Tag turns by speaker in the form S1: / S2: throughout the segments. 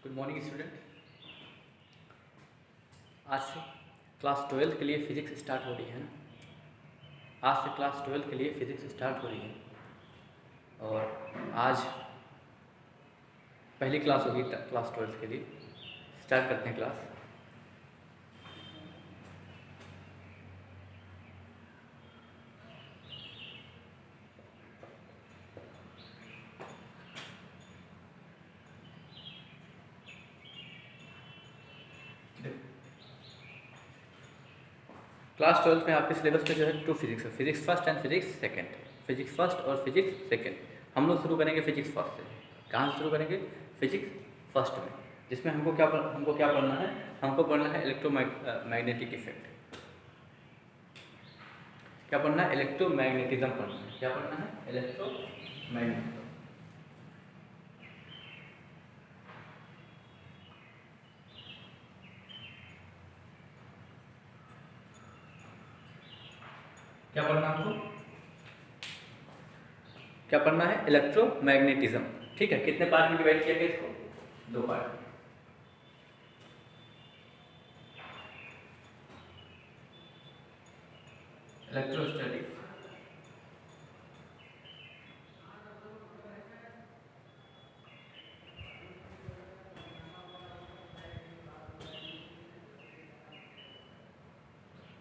S1: Good morning student. आज से class 12 के लिए फ़िज़िक्स स्टार्ट हो रही है ना। आज से क्लास 12 के लिए फ़िज़िक्स स्टार्ट हो रही है और आज पहली क्लास होगी क्लास 12 के लिए। स्टार्ट करते हैं क्लास। क्लास 12 में आपके सिलेबस में जो है 2 फिजिक्स है, physics first and physics second. Physics first और फिजिक्स सेकंड। हम लोग शुरू करेंगे फिजिक्स फर्स्ट से। कहाँ से शुरू करेंगे? फिजिक्स फर्स्ट में, जिसमें हमको क्या पढ़ना है? हमको पढ़ना है इलेक्ट्रोमैग्नेटिक इफेक्ट। क्या पढ़ना है? इलेक्ट्रोमैग्नेटिज्म पढ़ना है। क्या पढ़ना है? इलेक्ट्रोमैग्नेटिज्म। क्या पढ़ना है हमको? क्या पढ़ना है? इलेक्ट्रोमैग्नेटिज्म। ठीक है, कितने पार्ट में डिवाइड किया गया इसको? 2 part. Electrostatic,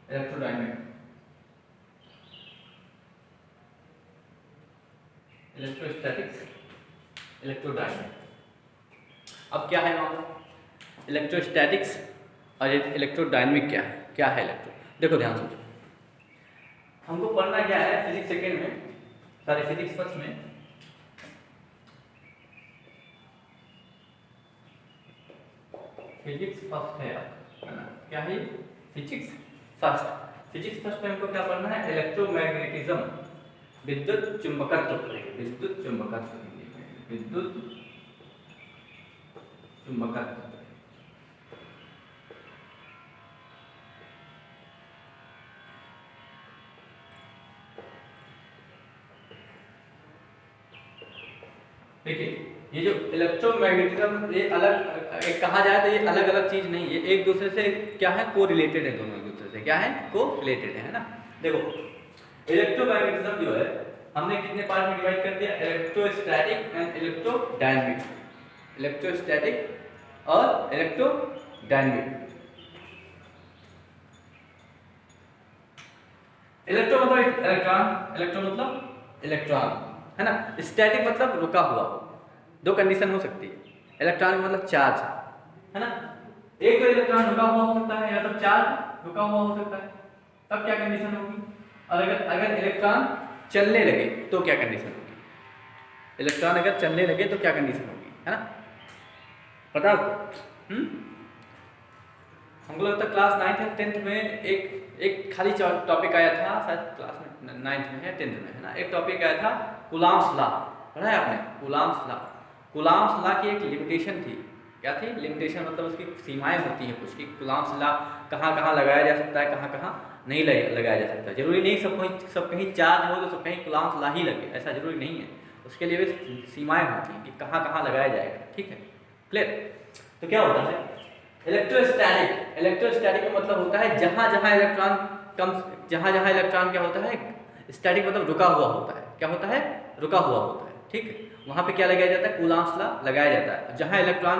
S1: electrodynamic, electrostatics, electrodynamic. अब क्या है वहाँ पर? इलेक्ट्रोस्टैटिक्स और इलेक्ट्रोडायनेमिक क्या है? क्या है इलेक्ट्रो? देखो ध्यान से, हमको पढ़ना क्या है फिजिक्स सेकेंड में, सॉरी फिजिक्स फर्स्ट में। फिजिक्स फर्स्ट है ना? क्या है? Physics first. फिजिक्स फर्स्ट में हमको क्या पढ़ना है? इलेक्ट्रोमैग्नेटिज्म, विद्युत चुंबकत्व पढ़ेंगे। विद्युत चुंबकत्व, विद्युत चुंबकत्व। देखिए, ये जो इलेक्ट्रोमैग्नेटिज्म, ये अलग एक कहा जाए तो ये अलग अलग चीज नहीं है, एक दूसरे से क्या है? को रिलेटेड है। दोनों एक दूसरे से क्या है? को रिलेटेड है ना। देखो, इलेक्ट्रोमैग्नेटिज्म जो है हमने कितने पार्ट में डिवाइड कर दिया? Electrostatic and electrodynamic. इलेक्ट्रोस्टैटिक और इलेक्ट्रोडायनेमिक। इलेक्ट्रो मतलब इलेक्ट्रॉन, इलेक्ट्रो मतलब इलेक्ट्रॉन, है ना। स्टैटिक मतलब रुका हुआ हो। दो कंडीशन हो सकती है। इलेक्ट्रॉन मतलब चार्ज, है ना। एक तो इलेक्ट्रॉन रुका हुआ हो सकता है या तो चार्ज रुका हुआ हो सकता है, तब क्या कंडीशन होगी? और अगर अगर इलेक्ट्रॉन चलने लगे तो क्या कंडीशन होगी? इलेक्ट्रॉन अगर चलने लगे तो क्या कंडीशन होगी, है ना। पता आपको? हमको लगता है क्लास 9th या 10th में एक खाली टॉपिक आया था, शायद क्लास में 9th में है 10th में, है ना। एक टॉपिक आया था कूलॉम्स लॉ। पढ़ा है आपने? Coulomb's law. कूलॉम्स लॉ की एक लिमिटेशन थी। क्या थी लिमिटेशन? मतलब उसकी सीमाएं होती हैं कुछ, कि कूलॉम्स लॉ कहाँ कहाँ लगाया जा सकता है, कहाँ कहाँ नहीं लगाया जा सकता। जरूरी नहीं सब कहीं चार्ज हो तो सब कहीं कूलॉम्स लॉ ही लगे, ऐसा जरूरी नहीं है। उसके लिए भी सीमाएं होती हैं कि कहाँ कहाँ लगाया जाएगा। ठीक है, क्लियर? तो क्या होता है इलेक्ट्रोस्टैटिक? इलेक्ट्रोस्टैटिक का मतलब होता है जहां जहां इलेक्ट्रॉन कम, जहां जहां इलेक्ट्रॉन क्या होता है? स्टैटिक मतलब रुका हुआ होता है। क्या होता है? रुका हुआ होता है। ठीक है, वहां पे क्या लगाया जाता है? कूलॉम्स लॉ लगाया जाता है। जहां इलेक्ट्रॉन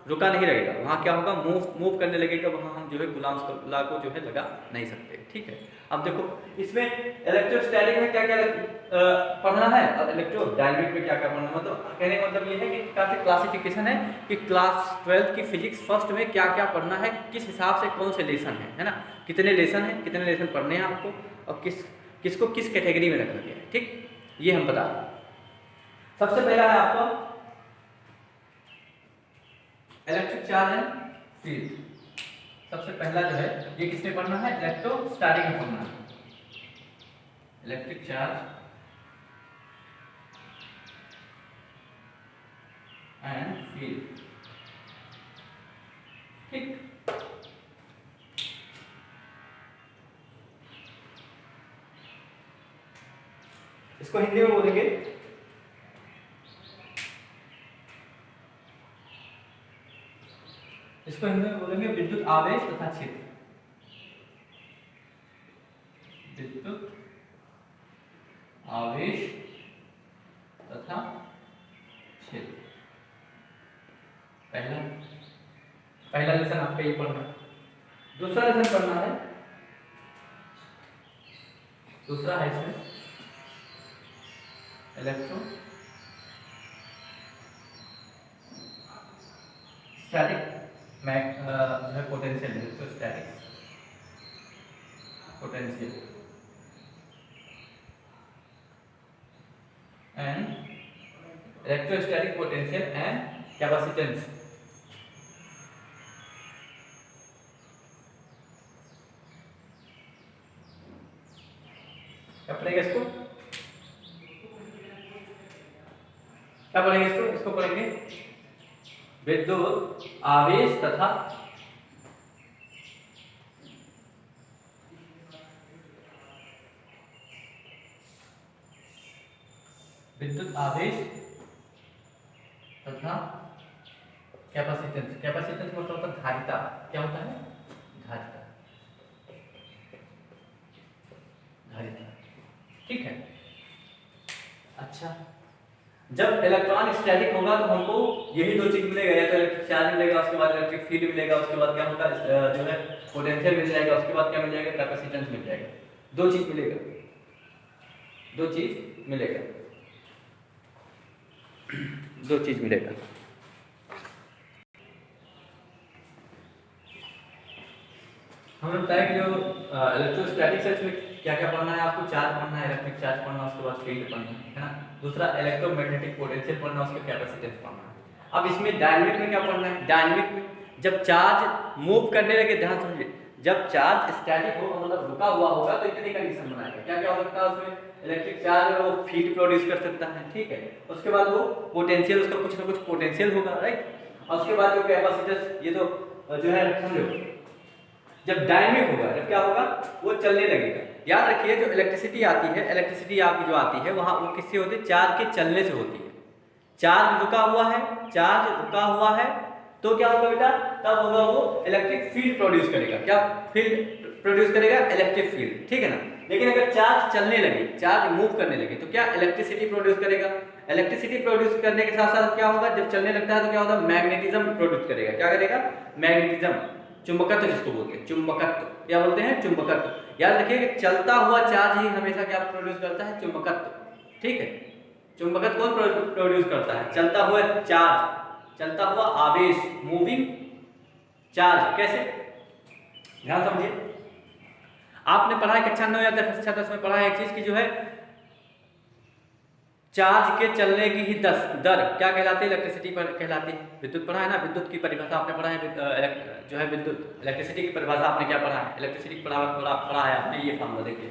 S1: रुका नहीं रहेगा वहां क्या होगा? मूव करने लगेगा, वहां हम जो है कूलॉम्स लॉ को जो है लगा नहीं सकते। ठीक है, अब देखो इसमें इलेक्ट्रोस्टैटिक में क्या क्या पढ़ना है और इलेक्ट्रोडायनेमिक में क्या क्या पढ़ना है। मतलब कहने का मतलब ये है कि काफी क्लासिफिकेशन है कि क्लास 12 की फिजिक्स फर्स्ट में क्या क्या पढ़ना है, किस हिसाब से कौन से लेसन है ना। कितने लेसन है, कितने लेसन पढ़ने हैं आपको, और किसको किस कैटेगरी में रखा गया है। ठीक, ये हम बता रहे हैं। सबसे पहला है आपका इलेक्ट्रिक चार्ज एंड फील्ड। सबसे पहला जो है ये किसमें पढ़ना है? इलेक्ट्रोस्टैटिक में पढ़ना है। Electric charge and field. ठीक, इसको हिंदी में बोलेंगे इसको हिंदी में बोलेंगे विद्युत आवेश तथा क्षेत्र। विद्युत आवेश तथा क्षेत्र, पहला पहला लेसन आपका ये पढ़ना है। दूसरा लेसन पढ़ना है, दूसरा है इसमें इलेक्ट्रो स्टैटिक जो है potential, electrostatic potential and electrostatic potential and capacitance. क्या पढ़ेंगे इसको, क्या पढ़ेंगे इसको, इसको पढ़ेंगे विद्युत आवेश तथा विद्युत आवेश तथा कैपेसिटेंस। कैपेसिटेंस मतलब होता है धारिता। क्या होता है, धारिता, धारिता, ठीक है। अच्छा, जब इलेक्ट्रॉन स्टैटिक होगा तो हमको यही दो चीज मिलेगा, या तो इलेक्ट्रिक चार्ज मिलेगा, उसके बाद इलेक्ट्रिक फील्ड मिलेगा, उसके बाद क्या होगा जो है पोटेंशियल मिल जाएगा, उसके बाद क्या मिल जाएगा, कैपेसिटेंस मिल जाएगा। दो चीज मिलेगा, दो चीज मिलेगा, दो चीज मिलेगा। हमने बताया कि जो इलेक्ट्रोस्टैटिक्स है इसमें क्या क्या पढ़ना है आपको, चार्ज पढ़ना है, इलेक्ट्रिक चार्ज पढ़ना है, उसके बाद फील्ड पढ़ना है ना। दूसरा इलेक्ट्रोमैग्नेटिक पोटेंशियल पढ़ना है, उसका कैपेसिटेंस पढ़ना है। अब इसमें डायनामिक में क्या पढ़ना है, डायनामिक में जब चार्ज मूव करने लगे, ध्यान समझिए, जब चार्ज स्टैटिक होगा मतलब रुका हुआ होगा तो इतनी कंडीशन बनाएगा, क्या क्या हो सकता है उसमें, इलेक्ट्रिक चार्ज है वो फील्ड प्रोड्यूस कर सकता है, ठीक है। उसके बाद वो पोटेंशियल, उसका कुछ ना कुछ पोटेंशियल होगा, राइट। और उसके बाद जो कैपेसिटेंस, ये तो जो है समझो, जब डायनामिक होगा, जब क्या होगा, वो चलने लगेगा। याद रखिए जो इलेक्ट्रिसिटी आती है, इलेक्ट्रिसिटी आपकी जो आती है वहां वो किससे होती है, चार्ज के चलने से होती है। चार्ज रुका हुआ है, चार्ज रुका हुआ है तो क्या होगा बेटा, तब होगा वो इलेक्ट्रिक फील्ड प्रोड्यूस करेगा। क्या फील्ड प्रोड्यूस करेगा, इलेक्ट्रिक फील्ड, ठीक है ना। लेकिन अगर चार्ज चलने लगे, चार्ज मूव करने लगे तो क्या इलेक्ट्रिसिटी प्रोड्यूस करेगा। इलेक्ट्रिसिटी प्रोड्यूस करने के साथ साथ क्या होगा, जब चलने लगता है तो क्या होगा, मैग्नेटिज्म प्रोड्यूस करेगा। क्या करेगा, मैग्नेटिज्म, चुंबकत्व जिसको बोलते हैं, चुंबकत्व, क्या बोलते हैं, चुंबकत्व। याद रखिए कि चलता हुआ चार्ज ही हमेशा क्या प्रोड्यूस करता है, चुंबकत्व, ठीक है। चुंबकत्व कौन प्रोड्यूस करता है, चलता हुआ चार्ज, चलता हुआ आवेश, मूविंग चार्ज। कैसे, ध्यान समझिए, आपने पढ़ा है कक्षा 9 या कक्षा 10 में पढ़ा है एक चीज की जो है चार्ज के चलने की ही दर क्या कहलाती है, इलेक्ट्रिसिटी पर कहलाती है। विद्युत पढ़ा है ना, विद्युत की परिभाषा आपने पढ़ा है, जो है विद्युत इलेक्ट्रिसिटी की परिभाषा आपने क्या पढ़ा है, इलेक्ट्रिसिटी पढ़ा है आपने, ये फॉर्मूला देखिए,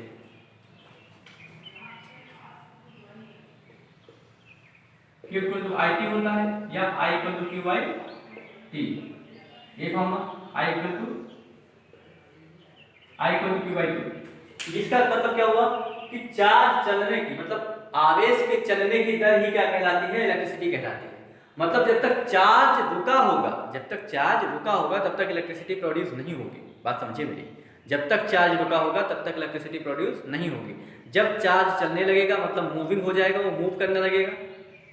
S1: Q equal to I T होता है या I equal to Q by T, ये formula I equal to Q by T. इसका मतलब क्या हुआ कि चार्ज चलने की, मतलब आवेश के चलने की दर ही क्या कहलाती है, इलेक्ट्रिसिटी कहलाती है। मतलब जब तक चार्ज रुका होगा, जब तक चार्ज रुका होगा तब तक इलेक्ट्रिसिटी प्रोड्यूस नहीं होगी। बात समझिए मेरी, जब तक चार्ज रुका होगा तब तक इलेक्ट्रिसिटी प्रोड्यूस नहीं होगी। जब चार्ज चलने लगेगा मतलब मूविंग हो जाएगा, वो मूव करने लगेगा,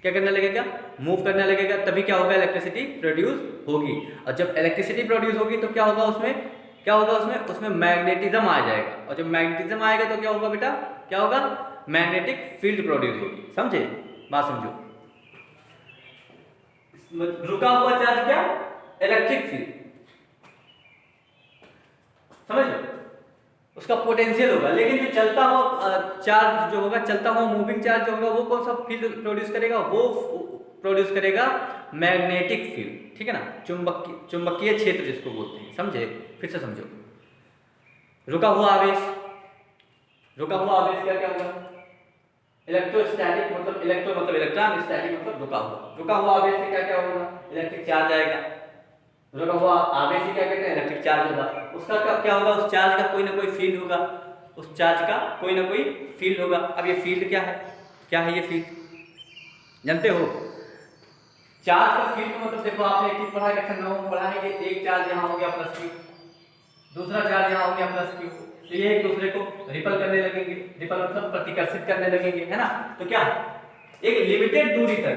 S1: क्या करने लगेगा, मूव करने लगेगा, तभी क्या होगा, इलेक्ट्रिसिटी प्रोड्यूस होगी। और जब इलेक्ट्रिसिटी प्रोड्यूस होगी तो क्या होगा उसमें, क्या होगा उसमें मैग्नेटिज्म आ जाएगा। और जब मैग्नेटिज्म आएगा तो क्या होगा बेटा, क्या होगा, मैग्नेटिक फील्ड प्रोड्यूस होगी। समझे, बात समझो, रुका हुआ चार्ज क्या, इलेक्ट्रिक फील्ड, समझ लो, उसका पोटेंशियल होगा। लेकिन जो चलता हुआ चार्ज जो होगा, चलता हुआ मूविंग चार्ज जो होगा, वो कौन सा फील्ड प्रोड्यूस करेगा, वो प्रोड्यूस करेगा मैग्नेटिक फील्ड, ठीक है ना, चुंबकीय क्षेत्र जिसको बोलते हैं। समझे, फिर से समझो, रुका हुआ आवेश, रुका हुआ आवेश क्या क्या होगा, इलेक्ट्रोस्टैटिक मतलब इलेक्ट्रो मतलब इलेक्ट्रॉन, स्टैटिक मतलब रुका हुआ। रुका हुआ आवेश से क्या क्या होगा, इलेक्ट्रिक चार्ज आएगा। रुका हुआ आवेश से क्या कहते हैं, इलेक्ट्रिक चार्ज होगा। उसका क्या होगा, उस चार्ज का कोई ना कोई फील्ड होगा, उस चार्ज का कोई ना कोई फील्ड होगा। अब ये फील्ड क्या है, क्या है ये फील्ड, जानते हो, चार्ज का फील्ड का मतलब देखो, आपने एक चीज पढ़ा है, कक्षा 9 में पढ़ा है कि एक चार्ज यहाँ हो गया प्लस क्यू, दूसरा चार्ज यहाँ हो गया प्लस क्यू, तो ये एक दूसरे को रिपल करने लगेंगे, रिपल मतलब प्रतिकर्षित करने लगेंगे, है ना। तो क्या एक लिमिटेड दूरी तक,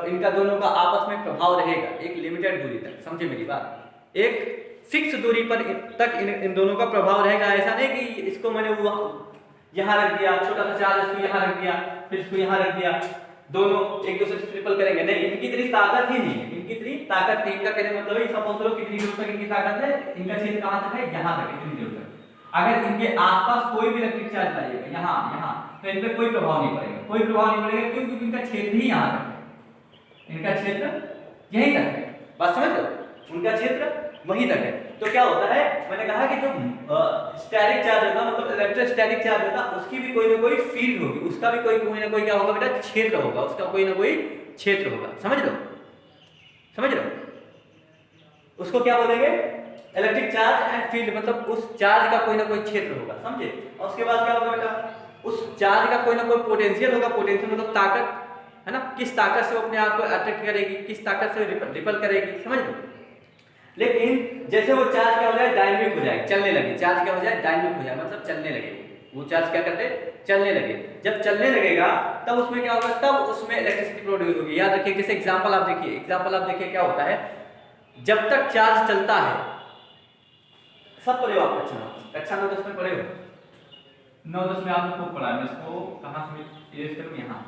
S1: इनका दोनों का आपस में प्रभाव रहेगा, एक लिमिटेड दूरी तक, समझे मेरी बात। एक फिक्स दूरी पर तक इन दोनों का प्रभाव रहेगा। ऐसा नहीं कि इसको मैंने यहाँ रख दिया, छोटा सा चार्ज इसको यहाँ रख दिया, फिर इसको यहाँ रख दिया, दोनों एक दूसरे से ट्रिपल करेंगे, नहीं, इनकी इतनी ताकत ही नहीं है, इनकी इतनी ताकत नहीं। इनका कहने मतलब है, सपोज करो कितनी दूर तक इनकी ताकत है, इनका क्षेत्र कहां तक है, यहाँ तक, इतनी दूर तक। अगर इनके आसपास कोई भी इलेक्ट्रिक चार्ज लाइएगा यहाँ, तो इन पे कोई प्रभाव नहीं पड़ेगा, कोई प्रभाव नहीं पड़ेगा, क्यों? क्योंकि इनका क्षेत्र ही यहाँ तक है, इनका क्षेत्र यहीं तक है। बात समझ लो, उनका क्षेत्र वहीं तक है। तो क्या होता है, मैंने कहा कि जो स्टैटिक चार्ज होता, मतलब इलेक्ट्रोस्टैटिक चार्ज होता, उसकी भी कोई ना कोई फील्ड होगी, उसका भी कोई ना कोई क्या होगा बेटा, क्षेत्र होगा, उसका कोई ना कोई क्षेत्र होगा। समझ लो, समझ लो, उसको क्या बोलेंगे, इलेक्ट्रिक चार्ज एंड फील्ड, मतलब उस चार्ज का कोई ना कोई क्षेत्र होगा, समझे। और उसके बाद क्या होगा बेटा, उस चार्ज का कोई ना कोई पोटेंशियल होगा, पोटेंशियल मतलब ताकत, है ना, किस ताकत से वो अपने आप को अट्रैक्ट करेगी, किस ताकत से रिपल करेगी, समझ लो। लेकिन जैसे वो चार्ज क्या हो जाए, डायनेमिक हो जाए, चलने लगे, चार्ज क्या हो जाए, डायनेमिक हो जाए, मतलब चलने लगे, वो चार्ज क्या करते, चलने लगे। जब चलने लगेगा तब उसमें क्या होगा, तब उसमें इलेक्ट्रिसिटी प्रोड्यूस होगी। याद रखिए, जैसे एग्जांपल आप देखिए क्या होता है, जब तक चार्ज चलता है, सब पढ़े हो आप, कक्षा 9-10 में पढ़े हो, 9-10 में आपने खूब पढ़ा है। मैं इसको कहां से इरेज करूं, यहां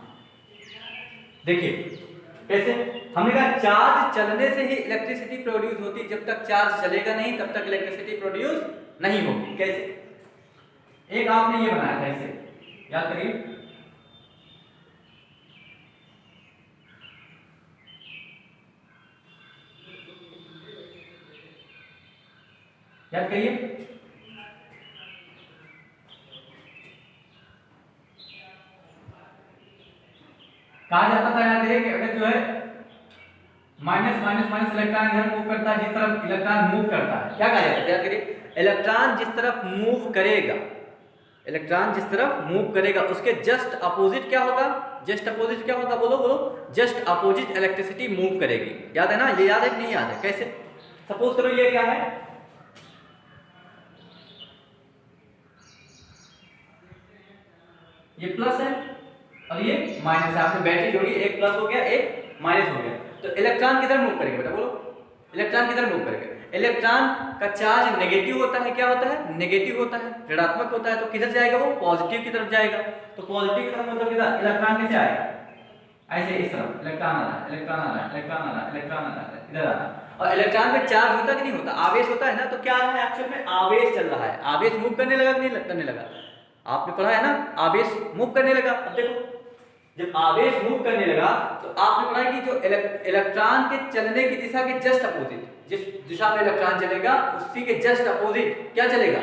S1: देखिए कैसे हमने कहा, चार्ज चलने से ही इलेक्ट्रिसिटी प्रोड्यूस होती है, जब तक चार्ज चलेगा नहीं तब तक इलेक्ट्रिसिटी प्रोड्यूस नहीं होगी। कैसे, एक आपने ये बनाया था, इसे याद करिए, याद करिए, कहा जाता था, याद है कि अगर जो है माइनस माइनस माइनस इलेक्ट्रॉन इधर मूव करता है, जिस तरफ इलेक्ट्रॉन मूव करता है, क्या कहा जाता है, याद करिए, इलेक्ट्रॉन जिस तरफ मूव करेगा, इलेक्ट्रॉन जिस तरफ मूव करेगा उसके जस्ट अपोजिट क्या होगा, जस्ट अपोजिट क्या होगा, बोलो बोलो, जस्ट अपोजिट इलेक्ट्रिसिटी मूव करेगी। याद है ना, ये याद है कि नहीं याद है? कैसे, सपोज करो ये क्या है, ये प्लस है और ये माइनस है, आपने बैटरी जोड़ी, एक प्लस हो गया एक माइनस हो गया, तो इलेक्ट्रॉन किधर मूव करेगा बेटा, बोलो, इलेक्ट्रॉन किधर मूव करेगा? इलेक्ट्रॉन का चार्ज नेगेटिव होता है, क्या होता है, नेगेटिव होता है, ऋणात्मक होता है, तो किधर जाएगा वो, पॉजिटिव की तरफ जाएगा। तो पॉजिटिव की तरफ मतलब किधर, इलेक्ट्रॉन कैसे आएगा, ऐसे इस तरफ इलेक्ट्रॉन आ रहा है, इलेक्ट्रॉन आ रहा है, इलेक्ट्रॉन आ रहा है, इलेक्ट्रॉन आ रहा है, इधर आ रहा है। और इलेक्ट्रॉन में चार्ज होता कि नहीं होता, आवेश होता है ना, तो क्या आ रहा है, एक्चुअल में आवेश चल रहा है, आवेश मूव करने लगा कि नहीं करने लगा, आपने पढ़ा है ना, आवेश मूव करने लगा। अब देखो, जब आवेश मूव करने लगा तो आपने पढ़ा कि जो इलेक्ट्रॉन के चलने की दिशा के जस्ट अपोजिट, जिस दिशा में इलेक्ट्रॉन चलेगा उसी के जस्ट अपोजिट क्या चलेगा,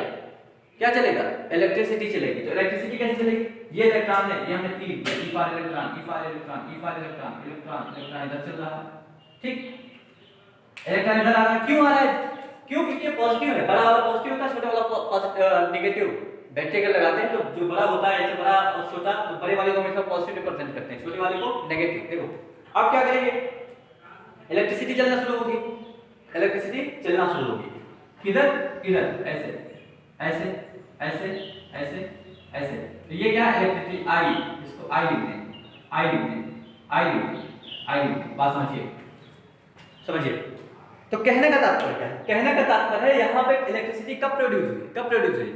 S1: क्या चलेगा, इलेक्ट्रिसिटी चलेगी। तो इलेक्ट्रिसिटी कैसे चलेगी, ये इलेक्ट्रॉन है, ये हमने E for electron, E for electron, E for electron, electron electron इधर चल रहा है, ठीक, इलेक्ट्रॉन इधर आ रहा है, क्यों आ रहा है, क्यों, क्योंकि ये पॉजिटिव है, बड़ा वाला पॉजिटिव होता है, छोटा वाला नेगेटिव। बैटरी अगर लगाते हैं तो जो बड़ा होता है, ऐसे बड़ा और छोटा, तो बड़े वाले को हमेशा पॉजिटिव रिप्रेजेंट करते हैं, छोटे वाले को नेगेटिव। देखो अब क्या करेंगे, इलेक्ट्रिसिटी चलना शुरू होगी, इलेक्ट्रिसिटी चलना शुरू होगी, किधर, इधर, ऐसे ऐसे ऐसे ऐसे ऐसे, तो ये क्या है, इलेक्ट्रिसिटी आई, इसको आई लिखते हैं, आई लिखते हैं, आई लिखते हैं, आई लिखते हैं। बात समझिए, समझिए। तो कहने का तात्पर्य क्या है, कहने का तात्पर्य है यहाँ पे इलेक्ट्रिसिटी कब प्रोड्यूस हुई, कब प्रोड्यूस हुई,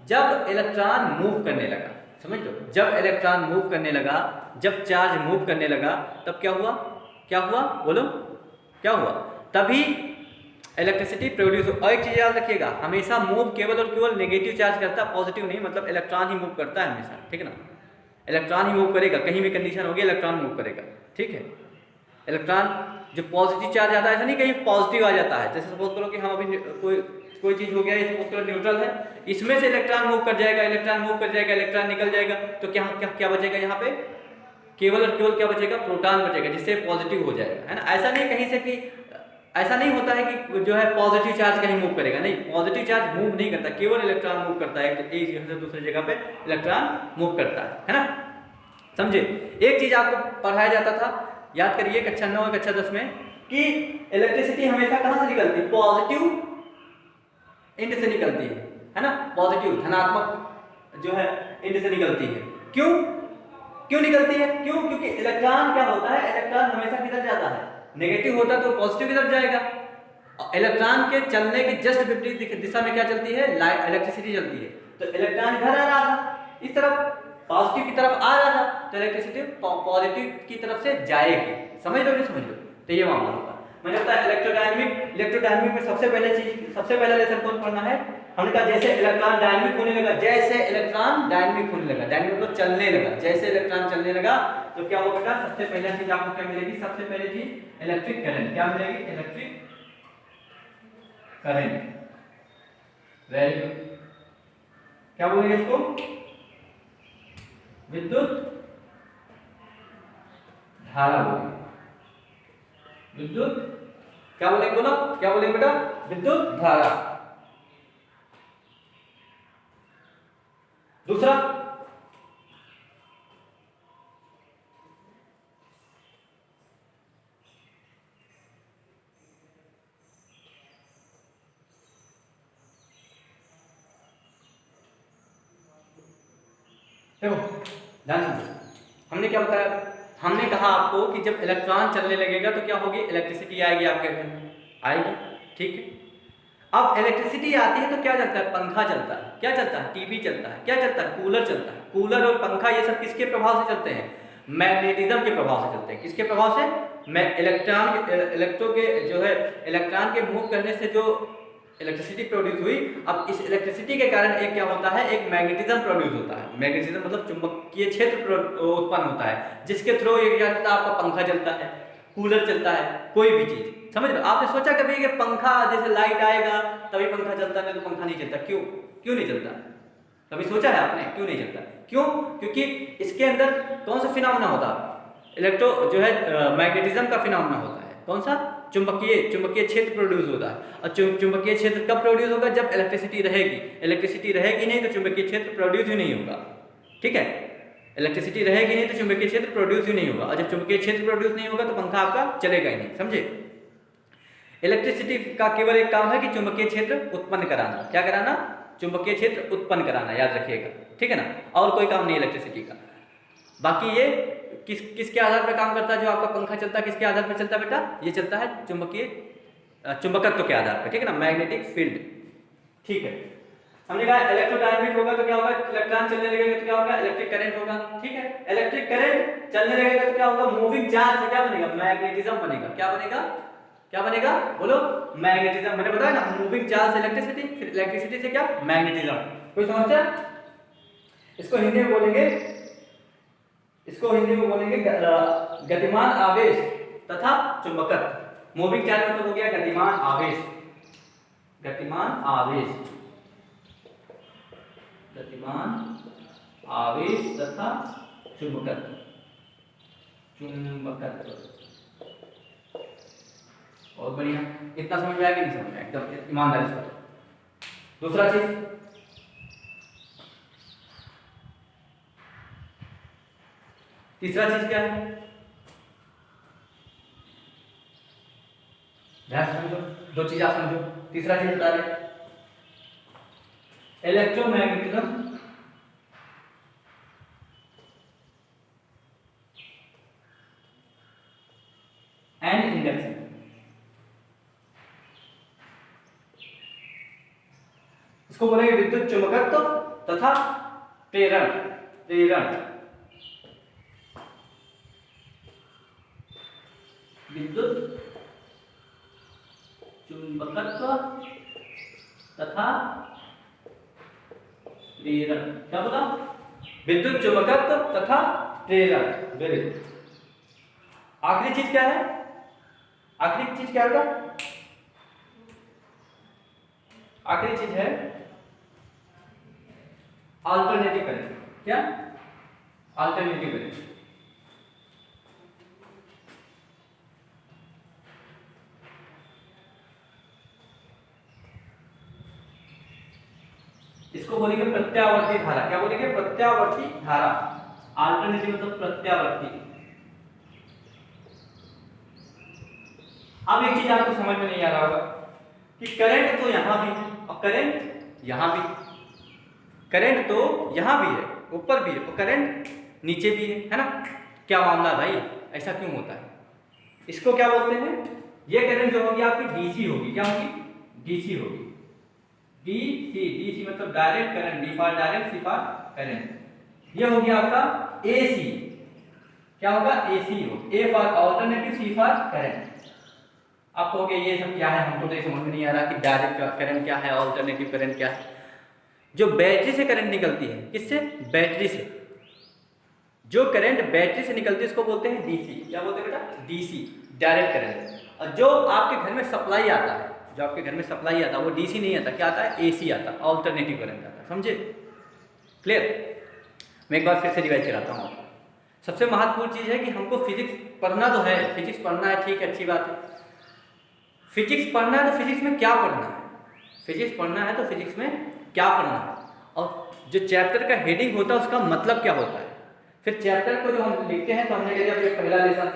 S1: जब इलेक्ट्रॉन मूव करने लगा, समझ लो, जब इलेक्ट्रॉन मूव करने लगा, जब चार्ज मूव करने लगा, तब क्या हुआ, क्या हुआ, बोलो, क्या हुआ, तभी इलेक्ट्रिसिटी प्रोड्यूस हो। और एक चीज याद रखिएगा, हमेशा मूव केवल और केवल नेगेटिव चार्ज करता है, पॉजिटिव नहीं, मतलब इलेक्ट्रॉन ही मूव करता है हमेशा, ठीक है ना, इलेक्ट्रॉन ही मूव करेगा, कहीं भी कंडीशन होगी इलेक्ट्रॉन मूव करेगा, ठीक है। इलेक्ट्रॉन जो पॉजिटिव चार्ज आता है, ऐसा नहीं कहीं पॉजिटिव आ जाता है, जैसे सपोज करो कि हम अभी कोई चीज हो गया, ये सपोज करो न्यूट्रल है, इसमें से इलेक्ट्रॉन मूव कर जाएगा, इलेक्ट्रॉन मूव कर जाएगा, इलेक्ट्रॉन निकल जाएगा, तो क्या क्या क्या बचेगा यहाँ पे, केवल और केवल क्या बचेगा, प्रोटॉन बचेगा, जिससे पॉजिटिव हो जाएगा, है ना। ऐसा नहीं कहीं से कि ऐसा नहीं होता है कि जो है पॉजिटिव चार्ज कहीं मूव करेगा, नहीं, पॉजिटिव चार्ज मूव नहीं करता, केवल इलेक्ट्रॉन मूव करता है, एक जगह से दूसरी जगह पे इलेक्ट्रॉन मूव करता है ना। समझे? एक चीज आपको पढ़ाया जाता था, याद करिए कक्षा 9 कक्षा 10 में, कि इलेक्ट्रिसिटी हमेशा कहां से निकलती है? पॉजिटिव एंड से निकलती है ना? पॉजिटिव धनात्मक जो है एंड से निकलती है। क्यों क्यों निकलती है? क्यों? क्योंकि इलेक्ट्रॉन क्या होता है, इलेक्ट्रॉन हमेशा किधर जाता है? नेगेटिव होता तो पॉजिटिव किधर जाएगा? इलेक्ट्रॉन के चलने की जस्ट विपरीत दिशा में क्या चलती है? इलेक्ट्रिसिटी चलती है। तो इलेक्ट्रॉन इधर आ रहा था, इस तरफ पॉजिटिव की तरफ आ रहा था, तो इलेक्ट्रिसिटी पॉजिटिव की तरफ से जाएगी। समझ लो नहीं समझ लो? तो ये मामला होगा। मैंने बताया इलेक्ट्रोडायनेमिक में सबसे पहला लेसन कौन पढ़ना है? हमने कहा जैसे इलेक्ट्रॉन डायनेमिक होने लगा, जैसे इलेक्ट्रॉन डायनेमिक होने लगा, डायनेमिक मतलब चलने लगा, जैसे इलेक्ट्रॉन चलने लगा तो क्या होगा बेटा? सबसे पहला चीज आपको क्या मिलेगी? सबसे पहले चीज इलेक्ट्रिक करंट। क्या मिलेगी? Electric current. Very good. क्या बोलेंगे इसको? विद्युत धारा बोलेंगे। विद्युत क्या बोलेंगे? बोलो क्या बोलेंगे बेटा? विद्युत धारा। दूसरा देखो ध्यान से, हमने क्या बताया? हमने कहा आपको कि जब इलेक्ट्रॉन चलने लगेगा तो क्या होगी? इलेक्ट्रिसिटी आएगी आपके घर में, आएगी, ठीक है। अब इलेक्ट्रिसिटी आती है तो क्या चलता है? पंखा चलता है। क्या चलता है? टीवी चलता है। क्या चलता है? कूलर चलता है। कूलर और पंखा ये सब किसके प्रभाव से चलते हैं? मैग्नेटिज्म के प्रभाव से चलते हैं। किसके प्रभाव से? इलेक्ट्रॉन के मूव करने से जो इलेक्ट्रिसिटी प्रोड्यूस हुई, अब इस इलेक्ट्रिसिटी के कारण एक क्या होता है? एक मैग्नेटिज्म प्रोड्यूस होता है। मैग्नेटिज्म मतलब चुंबकीय क्षेत्र उत्पन्न होता है, जिसके थ्रू ये क्या चलता है? आपका पंखा चलता है, कूलर चलता है, कोई भी चीज। समझ लो? आपने सोचा कभी कि पंखा जैसे लाइट आएगा तभी पंखा चलता है, नहीं तो पंखा नहीं चलता? क्यों क्यों नहीं चलता? कभी सोचा है आपने क्यों नहीं चलता? क्यों? क्योंकि इसके अंदर कौन सा फिनोमेना होता है? मैग्नेटिज्म का फिनोमेना होता है। कौन सा? चुंबकीय क्षेत्र प्रोड्यूस होता है। और चुंबकीय क्षेत्र कब प्रोड्यूस होगा? जब इलेक्ट्रिसिटी रहेगी। इलेक्ट्रिसिटी रहेगी नहीं तो चुंबकीय क्षेत्र प्रोड्यूस ही नहीं होगा, ठीक है। इलेक्ट्रिसिटी रहेगी नहीं तो चुंबकीय क्षेत्र प्रोड्यूस ही नहीं होगा, और जब चुंबकीय क्षेत्र प्रोड्यूस नहीं होगा तो पंखा आपका चलेगा ही नहीं। समझे? इलेक्ट्रिसिटी का केवल एक काम है कि चुंबकीय क्षेत्र उत्पन्न कराना। क्या कराना? चुंबकीय क्षेत्र उत्पन्न कराना, याद रखिएगा, ठीक है ना। और कोई काम नहीं इलेक्ट्रिसिटी का। बाकी ये किसके आधार पर काम करता है? जो आपका पंखा चलता है किसके आधार पर चलता है बेटा? ये चलता है चुंबकत्व के आधार पर, ठीक है ना, मैग्नेटिक फील्ड, ठीक है। हमने कहा इलेक्ट्रोडायनेमिक होगा तो क्या होगा? इलेक्ट्रॉन चलने लगेगा तो क्या होगा? इलेक्ट्रिक करंट होगा, ठीक है। इलेक्ट्रिक करंट चलने लगेगा तो क्या होगा? मूविंग चार्ज से क्या बनेगा? मैग्नेटिज्म बनेगा। क्या बनेगा? क्या बनेगा? बोलो। मैग्नेटिज्म। मैंने बताया ना, मूविंग चार्ज इलेक्ट्रिसिटी, फिर इलेक्ट्रिसिटी से क्या? मैग्नेटिज्म। कोई समस्या? इसको हिंदी में बोलेंगे, गतिमान आवेश तथा चुंबकत्व। मूविंग चार्ज मतलब हो गया गतिमान आवेश, गतिमान आवेश तथा चुंबकत्व। बहुत बढ़िया। इतना समझ में आया कि नहीं समझ में आया? एकदम ईमानदारी से। दूसरा चीज, तीसरा चीज क्या है? ध्यान से समझो, दो चीज आप समझो। तीसरा चीज बता रहे, इलेक्ट्रोमैग्नेटिज्म एंड इंडक्शन। इसको बोलेंगे विद्युत चुंबकत्व तथा प्रेरण। विद्युत चुंबकत्व तथा प्रेरण। क्या बोला? विद्युत चुंबकत्व तथा प्रेरण। Very good. आखिरी चीज क्या है? आखिरी चीज क्या होगा? आखिरी चीज है अल्टरनेटिव करंट। क्या? Alternative current. इसको बोलेंगे प्रत्यावर्ती धारा। क्या बोलेंगे? प्रत्यावर्ती धारा। अल्टरनेटिव मतलब प्रत्यावर्ती। अब एक चीज आपको समझ में नहीं आ रहा होगा कि करंट तो यहां भी है और करंट यहां भी, करंट तो यहां भी है, ऊपर भी है और करंट नीचे भी है ना। क्या मामला है भाई, ऐसा क्यों होता है? इसको क्या बोलते हैं? ये करंट जो होगी आपकी डीसी होगी। क्या होगी? डीसी होगी। डीसी, डीसी मतलब direct current, D for direct, C for current. ये होगी आपका एसी। क्या होगा? एसी हो। A for alternative, C for current. आप कहोगे ये सब क्या है, हमको तो ये समझ में नहीं आ रहा कि डायरेक्ट करंट क्या है, अल्टरनेटिव करंट क्या है। जो बैटरी से करंट निकलती है, किससे? बैटरी से। जो करंट बैटरी से निकलती है उसको बोलते हैं डीसी। क्या बोलते हैं बेटा? DC, direct current. और जो आपके घर में सप्लाई आता है, जो आपके घर में सप्लाई आता है वो डीसी नहीं आता, क्या आता है? एसी आता है, अल्टरनेटिव करंट आता है। समझे? क्लियर? मैं एक बार फिर से रिवाइज कराता हूँ। सबसे महत्वपूर्ण चीज है कि हमको फिजिक्स पढ़ना तो है, फिजिक्स पढ़ना है, ठीक है, अच्छी बात है। फिजिक्स पढ़ना है तो फिजिक्स में क्या पढ़ना है? फिजिक्स पढ़ना है तो फिजिक्स में क्या पढ़ना है, और जो चैप्टर का हेडिंग होता है उसका मतलब क्या होता है। फिर चैप्टर को जो हम लिखते हैं तो हमने कह दिया पहला lesson,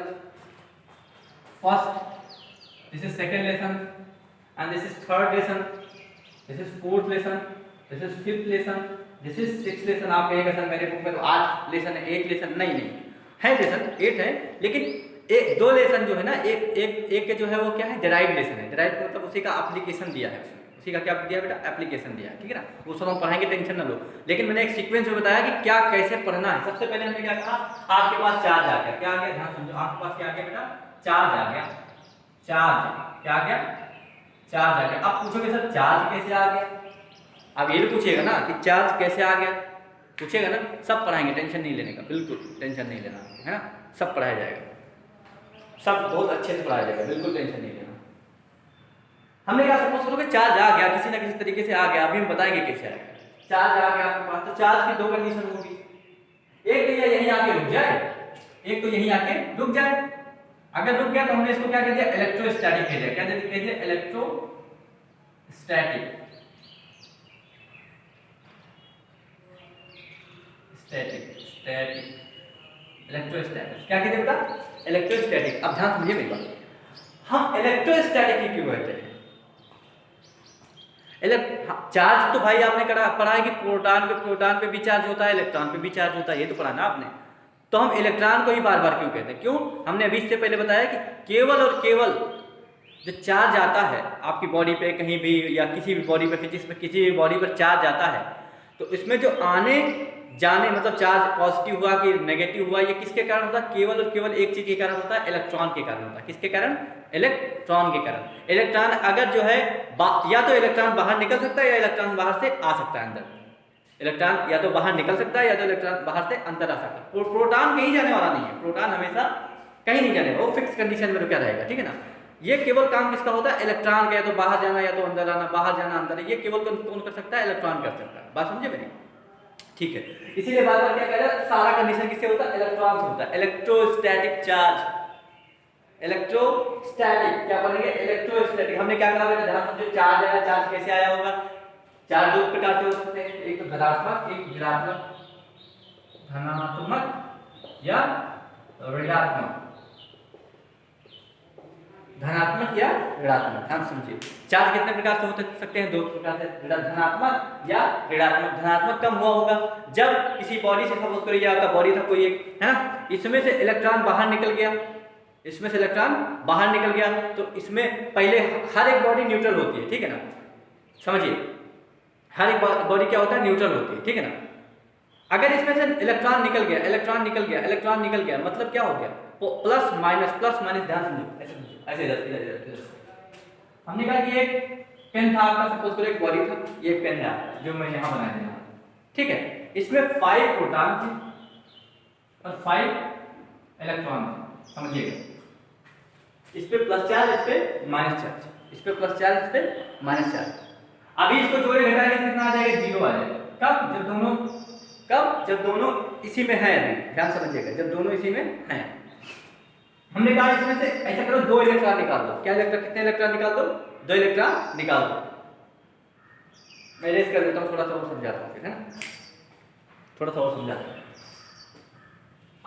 S1: first, this is second lesson, and this is third lesson, this is fourth lesson, this is fifth lesson, this is sixth lesson. आप कहेंगे सर मेरे बुक में तो 8 लेसन है, 1 लेसन नहीं है लेसन 8 है, लेकिन एक 2 लेसन जो है ना, एक जो है वो क्या है? डेराइव लेसन है। डेराइव मतलब उसी का एप्लीकेशन दिया है, उसी का क्या दिया बेटा? एप्लीकेशन दिया है, ठीक है ना। वो सब हम पढ़ाएंगे, टेंशन ना लो। लेकिन मैंने एक सीक्वेंस में बताया कि क्या कैसे पढ़ना है। सबसे पहले हमने क्या कहा? आपके पास चार्ज आ गया। क्या आ गया? ध्यान समझो, आपके पास क्या आ गया बेटा? चार्ज आ गया। चार्ज क्या आ गया? चार्ज आ गया। अब पूछोगे सर चार्ज कैसे आ गया? अब ये भी पूछेगा ना कि चार्ज कैसे आ गया, पूछेगा ना। सब पढ़ाएंगे, टेंशन नहीं लेने का, बिल्कुल टेंशन नहीं लेना है ना। सब पढ़ाया जाएगा, सब बहुत अच्छे से पढ़ाया जाएगा, बिल्कुल टेंशन नहीं लेना। हमने क्या सपोज करो कि चार्ज आ गया, किसी ना किसी तरीके से आ गया, अभी हम बताएंगे कैसे आएगा। चार्ज आ गया आपके पास, तो चार्ज की 2 कंडीशन होगी। एक तो ये यहीं आके रुक जाए, एक तो यहीं आके रुक जाए। अगर रुक गया तो हमने इसको क्या कह दिया? इलेक्ट्रोस्टैटिक कह दिया। क्या कह दिया? इलेक्ट्रोस्टैटिक। Static, static, electrostatic. क्या कहते हैं बेटा? इलेक्ट्रोस्टैटिक। अब ध्यान समझिए मेरी बात। हम इलेक्ट्रोस्टैटिक क्यों कहते हैं? चार्ज तो भाई आपने पढ़ा है कि प्रोटॉन पे भी चार्ज होता है, इलेक्ट्रॉन पे भी चार्ज होता है, ये तो पढ़ा ना आपने। तो हम इलेक्ट्रॉन को ही बार बार क्यों कहते हैं? क्यों? हमने अभी इससे पहले बताया कि केवल और केवल जो चार्ज आता है आपकी बॉडी पे कहीं भी, या किसी भी बॉडी पे, फिजिक्स में किसी भी बॉडी पर चार्ज आता है, तो इसमें जो आने जाने मतलब चार्ज पॉजिटिव हुआ कि नेगेटिव हुआ, ये किसके कारण होता है? केवल और केवल एक चीज के कारण होता है, इलेक्ट्रॉन के कारण होता है। किसके कारण? इलेक्ट्रॉन के कारण। इलेक्ट्रॉन अगर जो है या तो इलेक्ट्रॉन बाहर निकल सकता है या इलेक्ट्रॉन बाहर से आ सकता है अंदर। इलेक्ट्रॉन या तो बाहर निकल सकता है या तो इलेक्ट्रॉन बाहर से अंदर आ सकता है। प्रोटॉन कहीं जाने वाला नहीं है, प्रोटॉन हमेशा कहीं नहीं जाने वाला, वो फिक्स कंडीशन में रुका रहेगा, ठीक है ना। ये केवल काम किसका होता है? इलेक्ट्रॉन का, या तो बाहर जाना या तो अंदर आना, बाहर जाना अंदर, ये केवल कौन कर सकता है? इलेक्ट्रॉन कर सकता है। बात समझे मेरी? ठीक है, इसीलिए बार बार क्या कह रहा है? सारा कंडीशन किससे होता है? इलेक्ट्रॉन से होता है। Electrostatic charge, electrostatic. क्या पढ़ेंगे? इलेक्ट्रोस्टैटिक। हमने क्या कहा बेटा? ध्यान समझो, चार्ज आया, चार्ज कैसे आया होगा? चार्ज 2 प्रकार के हो सकते हैं, एक तो धनात्मक, एक ऋणात्मक। धनात्मक या ऋणात्मक, धनात्मक या ऋणात्मक। ध्यान समझिए, चार्ज कितने प्रकार से हो सकते हैं? 2 प्रकार से, धनात्मक या ऋणात्मक। धनात्मक कम हुआ होगा जब किसी बॉडी से, सपोज करिए आपका बॉडी था कोई एक, है ना, इसमें से इलेक्ट्रॉन बाहर निकल गया, इसमें से इलेक्ट्रॉन बाहर निकल गया, तो इसमें पहले हर एक बॉडी न्यूट्रल होती है, ठीक है ना। समझिए, हर एक बॉडी क्या होता है? न्यूट्रल होती है, ठीक है ना। अगर इसमें से इलेक्ट्रॉन निकल गया, इलेक्ट्रॉन निकल गया, इलेक्ट्रॉन निकल गया, मतलब क्या हो गया? Plus minus, plus minus. ध्यान समझो, ऐसे ऐसे इधर हमने कहा कि एक पेन था आपका, सपोज करो एक बॉडी था, ये एक पेन है आपका जो मैं यहाँ बनाया था, ठीक है। इसमें 5 प्रोटॉन थे और 5 इलेक्ट्रॉन थे, समझिएगा। इस पे प्लस चार्ज, इस पे माइनस चार्ज, इस पे प्लस चार्ज, इस पे माइनस चार्ज। अभी इसको जोड़े घटाएंगे कितना आ जाएगा? 0 आ जाएगा। कब? जब दोनों इसी में है। अभी ध्यान समझिएगा, जब दोनों इसी में हैं। हमने कहा इसमें से ऐसा करो 2 इलेक्ट्रॉन निकाल दो। क्या इलेक्ट्रॉन? कितने इलेक्ट्रॉन निकाल दो? 2 इलेक्ट्रॉन निकाल दो। मैं रेस कर देता हूँ, थोड़ा सा और समझाता हूँ, है ना, थोड़ा सा और समझाता हूँ।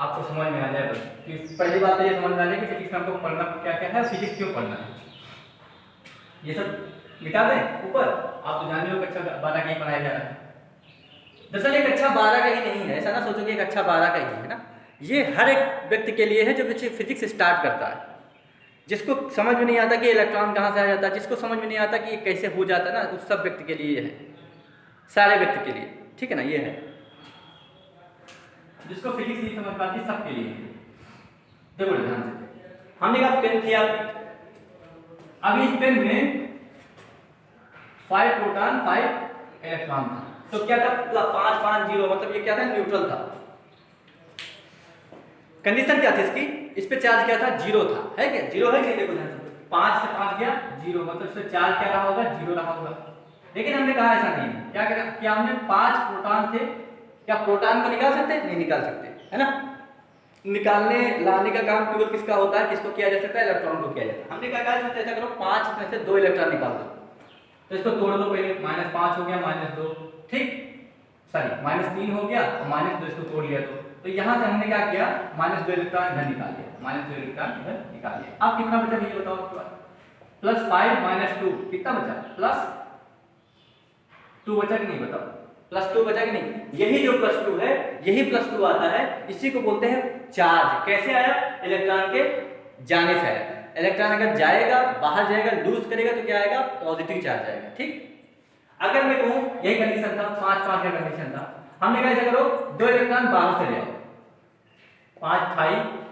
S1: आपको समझ में आ जाए बस कि पहली बात तो ये समझ में आ जाए कि फिजिक्स में हमको पढ़ना क्या क्या है, फिजिक्स क्यों पढ़ना है। ये सब मिटा दें ऊपर, आप तो जान रहे हो कक्षा 12 का ही पढ़ाया जा रहा है। दरअसल एक कक्षा 12 का ही नहीं है, ऐसा ना सोचो कि एक कक्षा 12 का ही है ना, ये हर एक व्यक्ति के लिए है जो बच्चे फिजिक्स स्टार्ट करता है, जिसको समझ में नहीं आता कि इलेक्ट्रॉन कहाँ से आ जाता है, जिसको समझ में नहीं आता कि ये कैसे हो जाता है ना, उस सब व्यक्ति के लिए ये है, सारे व्यक्ति के लिए, ठीक है ना, ये है जिसको फिजिक्स नहीं समझ पाती सबके लिए। देखो ध्यान से, हमने कहा पेन किया, अब इस पेन में 5 प्रोटॉन 5 इलेक्ट्रॉन था, तो क्या था 5 5 0, मतलब ये क्या था, न्यूट्रल था। कंडीशन क्या थी इसकी, इस पे चार्ज क्या था, 0 था, है क्या, 0 है कि देखो ध्यान से, 5 से 5 गया 0, मतलब इस पे चार्ज क्या रहा होगा, 0 रहा होगा। लेकिन हमने कहा ऐसा नहीं है, क्या करा, क्या हमने 5 प्रोटॉन थे, क्या प्रोटॉन को निकाल सकते हैं, नहीं निकाल सकते, है ना। निकालने लाने का काम केवल किसका होता है, किसको किया जा सकता है, इलेक्ट्रॉन को किया जाता है। हमने क्या कहा, ऐसा करो 5 में से 2 इलेक्ट्रॉन निकाल दो, तो इसको तोड़ दो पहले, -5 हो गया, -2, ठीक, सॉरी -3 हो गया और -2 इसको तोड़ लिया, तो यहां से हमने क्या किया, -2 इलेक्ट्रॉन इधर निकाल लिया, -2 इलेक्ट्रॉन इधर निकाल लिया। अब कितना बचा ये बताओ उसके बाद, +5 - 2 कितना बचा, +2 बचा कि नहीं, बताओ, +2 बचा कि नहीं। यही जो +2 है, यही +2 आता है, इसी को बोलते हैं चार्ज। कैसे आया, इलेक्ट्रॉन के जाने से आया। इलेक्ट्रॉन अगर जाएगा, बाहर जाएगा, लूज करेगा तो क्या आएगा, पॉजिटिव चार्ज आएगा, ठीक। अगर मैं कहूं यही कंडीशन था, 5 5 का कंडीशन था, हमने कैसे करो, 2 इलेक्ट्रॉन बाहर से ले आओ, 5 था,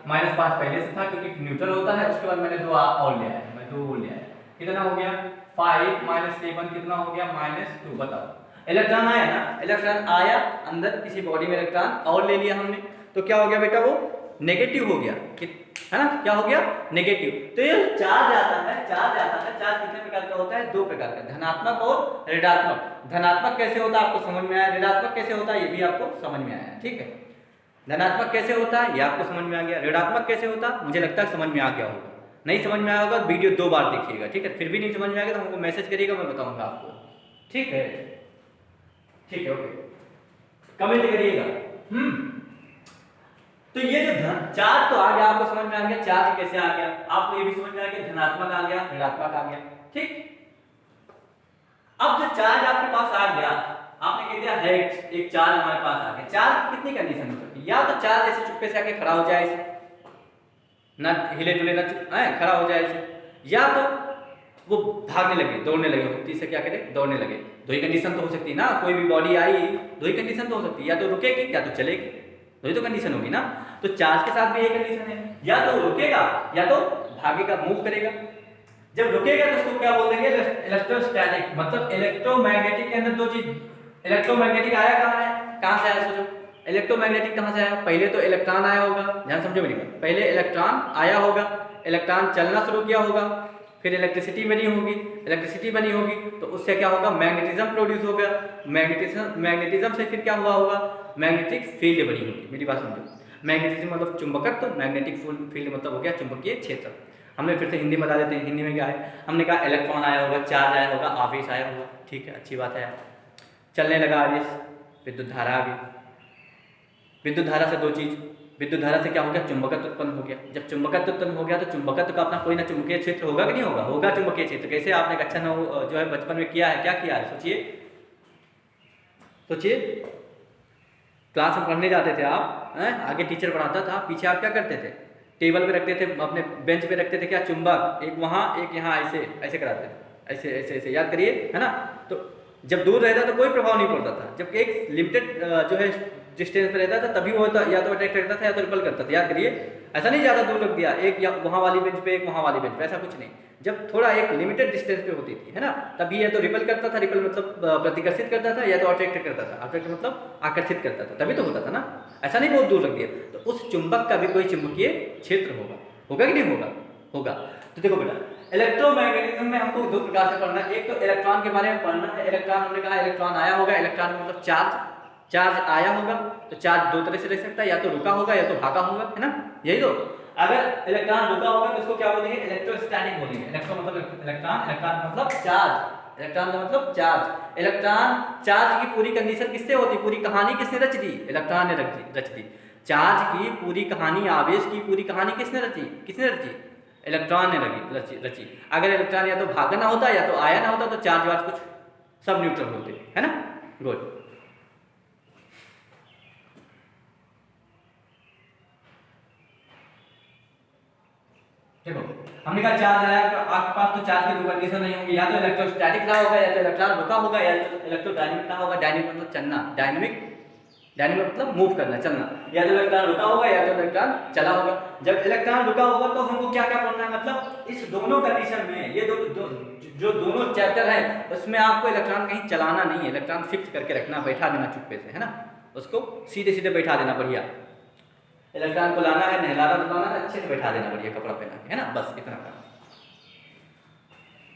S1: -5 पहले से था क्योंकि न्यूट्रल होता है, उसके बाद मैंने 2 और ले आया, मैं 2 और ले आया, कितना हो गया 5 - 7 कितना हो गया, -2, बताओ। इलेक्ट्रॉन आया ना, इलेक्ट्रॉन आया अंदर किसी बॉडी में, इलेक्ट्रॉन और ले लिया हमने, तो क्या हो गया बेटा, वो नेगेटिव हो गया, है ना, क्या हो गया, नेगेटिव। तो ये चार्ज आता है, चार्ज कितने प्रकार का होता है, 2 प्रकार का, धनात्मक और ऋणात्मक। धनात्मक कैसे होता है आपको समझ में आया, ऋणात्मक कैसे होता है ये भी आपको समझ में आया, ठीक है। धनात्मक कैसे होता है ये आपको समझ में आ गया, ऋणात्मक कैसे होता है मुझे लगता है समझ में आ गया होगा। नहीं समझ में आया होगा वीडियो 2 बार देखिएगा, ठीक है। फिर भी नहीं समझ में आएगा तो हमको मैसेज करिएगा, मैं बताऊंगा आपको, ठीक है, ठीक है, ओके, कमेंट करिएगा। तो ये जो चार्ज तो आ गया, आपको समझ में आ गया चार्ज कैसे आ गया, आपको ये भी समझ में आ गया धनात्मक आ गया, ऋणात्मक आ गया, ठीक। अब जो चार्ज आपके पास आ गया, आपने कह दिया है एक चार्ज हमारे पास आ गया, चार्ज कितनी कंडीशन हो सकती है, या तो चार्ज ऐसे चुप्पे से आके खड़ा हो जाए, ना हिले डुले ना खड़ा हो जाए ऐसे, या तो वो भागने लगे, दौड़ने लगे, तेजी से क्या करे, दौड़ने लगे। दो ही कंडीशन तो हो सकती है ना, कोई भी बॉडी आई, दो ही कंडीशन तो हो सकती है, या तो रुकेगी या तो चलेगी, दो ही तो कंडीशन होगी ना। तो चार्ज के साथ भी यही कंडीशन है, या तो रुकेगा या तो भागेगा, मूव करेगा। जब रुकेगा तो उसको क्या बोल देंगे, इलेक्ट्रोस्टैटिक, मतलब इलेक्ट्रोमैग्नेटिक के अंदर दो चीज, इलेक्ट्रोमैग्नेटिक आया कहाँ है, कहाँ से आया, सोचो इलेक्ट्रोमैग्नेटिक कहाँ से आया, पहले तो इलेक्ट्रॉन आया होगा, ध्यान समझो मेरी बात, पहले इलेक्ट्रॉन आया होगा, इलेक्ट्रॉन चलना शुरू किया होगा, फिर इलेक्ट्रिसिटी बनी होगी, तो उससे क्या होगा, मैग्नेटिज्म प्रोड्यूस होगा, मैग्नेटिज्म से फिर क्या हुआ होगा, मैग्नेटिक फील्ड बनी होगी। मेरी बात समझो, मैग्नेटिज्म मतलब चुंबकत्व, तो मैग्नेटिक फील्ड मतलब हो गया चुंबकीय क्षेत्र। हमने फिर से हिंदी में बता देते हैं, हिंदी में क्या है, हमने कहा इलेक्ट्रॉन आया होगा, चार्ज आया होगा, आवेश आया होगा, ठीक है, अच्छी बात है। चलने लगा आवेश, विद्युत धारा आ गई, विद्युत धारा से दो चीज, विद्युत धारा से क्या हो गया, चुंबकत्व उत्पन्न हो गया। जब चुंबकत्व उत्पन्न हो गया तो चुंबकत्व का अपना कोई ना चुंबकीय क्षेत्र होगा कि नहीं होगा, होगा चुंबकीय क्षेत्र। कैसे आपने कक्षा 9 जो है बचपन में किया है, क्या किया है, सोचिए क्लास में पढ़ने जाते थे आप, आगे टीचर पढ़ाता था, पीछे आप क्या करते थे, टेबल पे रखते थे, अपने बेंच पे रखते थे क्या, चुंबक, एक वहाँ एक यहाँ, ऐसे ऐसे कराते थे, ऐसे ऐसे ऐसे, याद करिए, है ना। तो जब दूर रहता तो कोई प्रभाव नहीं पड़ता था, जब एक लिमिटेड जो है डिस्टेंस पे रहता था तभी वो या तो अट्रैक्ट करता था या तो रिपल करता था, याद करिए। ऐसा नहीं ज़्यादा दूर रख दिया, एक या वहाँ वाली बेंच पे, एक वहाँ वाली बेंच पे, ऐसा कुछ नहीं। जब थोड़ा एक लिमिटेड डिस्टेंस पे होती थी, है ना, तभी या तो रिपल करता था, रिपल मतलब प्रतिकर्षित करता था, या तो अट्रैक्ट करता था, अट्रैक्ट मतलब आकर्षित करता था, तभी तो होता था ना। ऐसा नहीं बहुत दूर रख दिया, तो उस चुंबक का भी कोई चुंबकीय क्षेत्र होगा कि नहीं होगा। तो देखो बेटा, इलेक्ट्रोमैग्नेटिज्म में हमको दो प्रकार से पढ़ना है, एक तो इलेक्ट्रॉन के बारे में पढ़ना है। इलेक्ट्रॉन हमने कहा इलेक्ट्रॉन आया होगा, इलेक्ट्रॉन मतलब चार्ज आया होगा, तो चार्ज दो तरह से रह सकता है, या तो रुका होगा या तो भागा होगा, है ना, यही तो। अगर इलेक्ट्रॉन रुका होगा तो उसको क्या बोलेंगे, इलेक्ट्रोस्टैटिक बोलेंगे। इलेक्ट्रॉन मतलब इलेक्ट्रॉन मतलब चार्ज, इलेक्ट्रॉन का मतलब चार्ज। इलेक्ट्रॉन चार्ज की पूरी कंडीशन किससे होती, पूरी कहानी किसने रच दी, इलेक्ट्रॉन ने रच दी। चार्ज की पूरी कहानी, आवेश की पूरी कहानी किसने रची? इलेक्ट्रॉन ने रची। अगर इलेक्ट्रॉन या तो भागना होता या तो आया ना होता तो चार्ज वार्ज कुछ सब न्यूट्रल होते, है ना। गुड। देखो हमने कहा चार्ज आया तो आपके पास तो चार्ज की दो कंडीशन नहीं होंगी, या तो इलेक्ट्रोस्टैटिक रहा होगा या तो इलेक्ट्रॉन रुका होगा या तो इलेक्ट्रोडायनेमिक रहा होगा। डायनेमिक मतलब चलना, डायनेमिक मतलब मूव करना, चलना। या तो इलेक्ट्रॉन रुका होगा या तो इलेक्ट्रॉन चला होगा। जब इलेक्ट्रॉन रुका होगा तो हमको क्या क्या पढ़ना है, मतलब इस दोनों कंडीशन में ये जो दोनों चैप्टर है उसमें आपको इलेक्ट्रॉन कहीं चलाना नहीं है, इलेक्ट्रॉन फिक्स करके रखना, बैठा देना चुप्पे से, है ना। उसको सीधे सीधे बैठा देना बढ़िया। इलेक्ट्रॉन को लाना है, नहलाना धुलाना है, अच्छे से बैठा देना बढ़िया कपड़ा पहना के, है ना। बस इतना करना।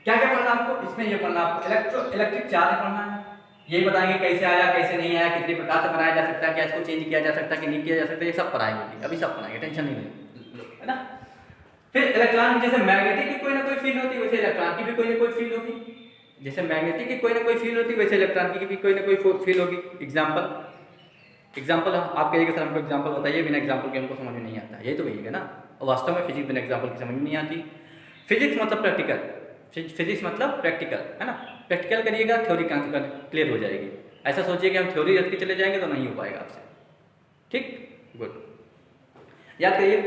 S1: क्या क्या पढ़ना आपको इसमें? ये पढ़ना आपको इलेक्ट्रिक चार्ज पढ़ना है। यही बताएंगे कैसे आया कैसे नहीं आया, कितने प्रकार से बनाया जा सकता है, क्या इसको चेंज किया जा सकता है कि नहीं किया जा सकता, ये सब पढ़ाएंगे। अभी सब पढ़ाएंगे, टेंशन नहीं लो, है ना। फिर इलेक्ट्रॉन की जैसे मैग्नेटिक की कोई ना कोई फील्ड होती है वैसे इलेक्ट्रॉन की भी कोई ना कोई फील्ड होगी। जैसे मैग्नेटिक की कोई ना कोई फील्ड होती है वैसे इलेक्ट्रॉन की भी कोई ना कोई फील्ड होगी। एग्जाम्पल आप कहिएगा सर हमको एग्जाम्पल बताइए, बिना एग्जाम्पल के हमको समझ में नहीं आता, यही तो कहिएगा ना। और वास्तव में फिजिक्स बिना एग्जाम्पल की समझ में नहीं आती। फिजिक्स मतलब प्रैक्टिकल, फिजिक्स मतलब प्रैक्टिकल, है ना। प्रैक्टिकल करिएगा थ्योरी क्लियर हो जाएगी। ऐसा सोचिए कि हम थ्योरी रख के चले जाएंगे तो नहीं हो पाएगा आपसे, ठीक। गुड। याद करिए,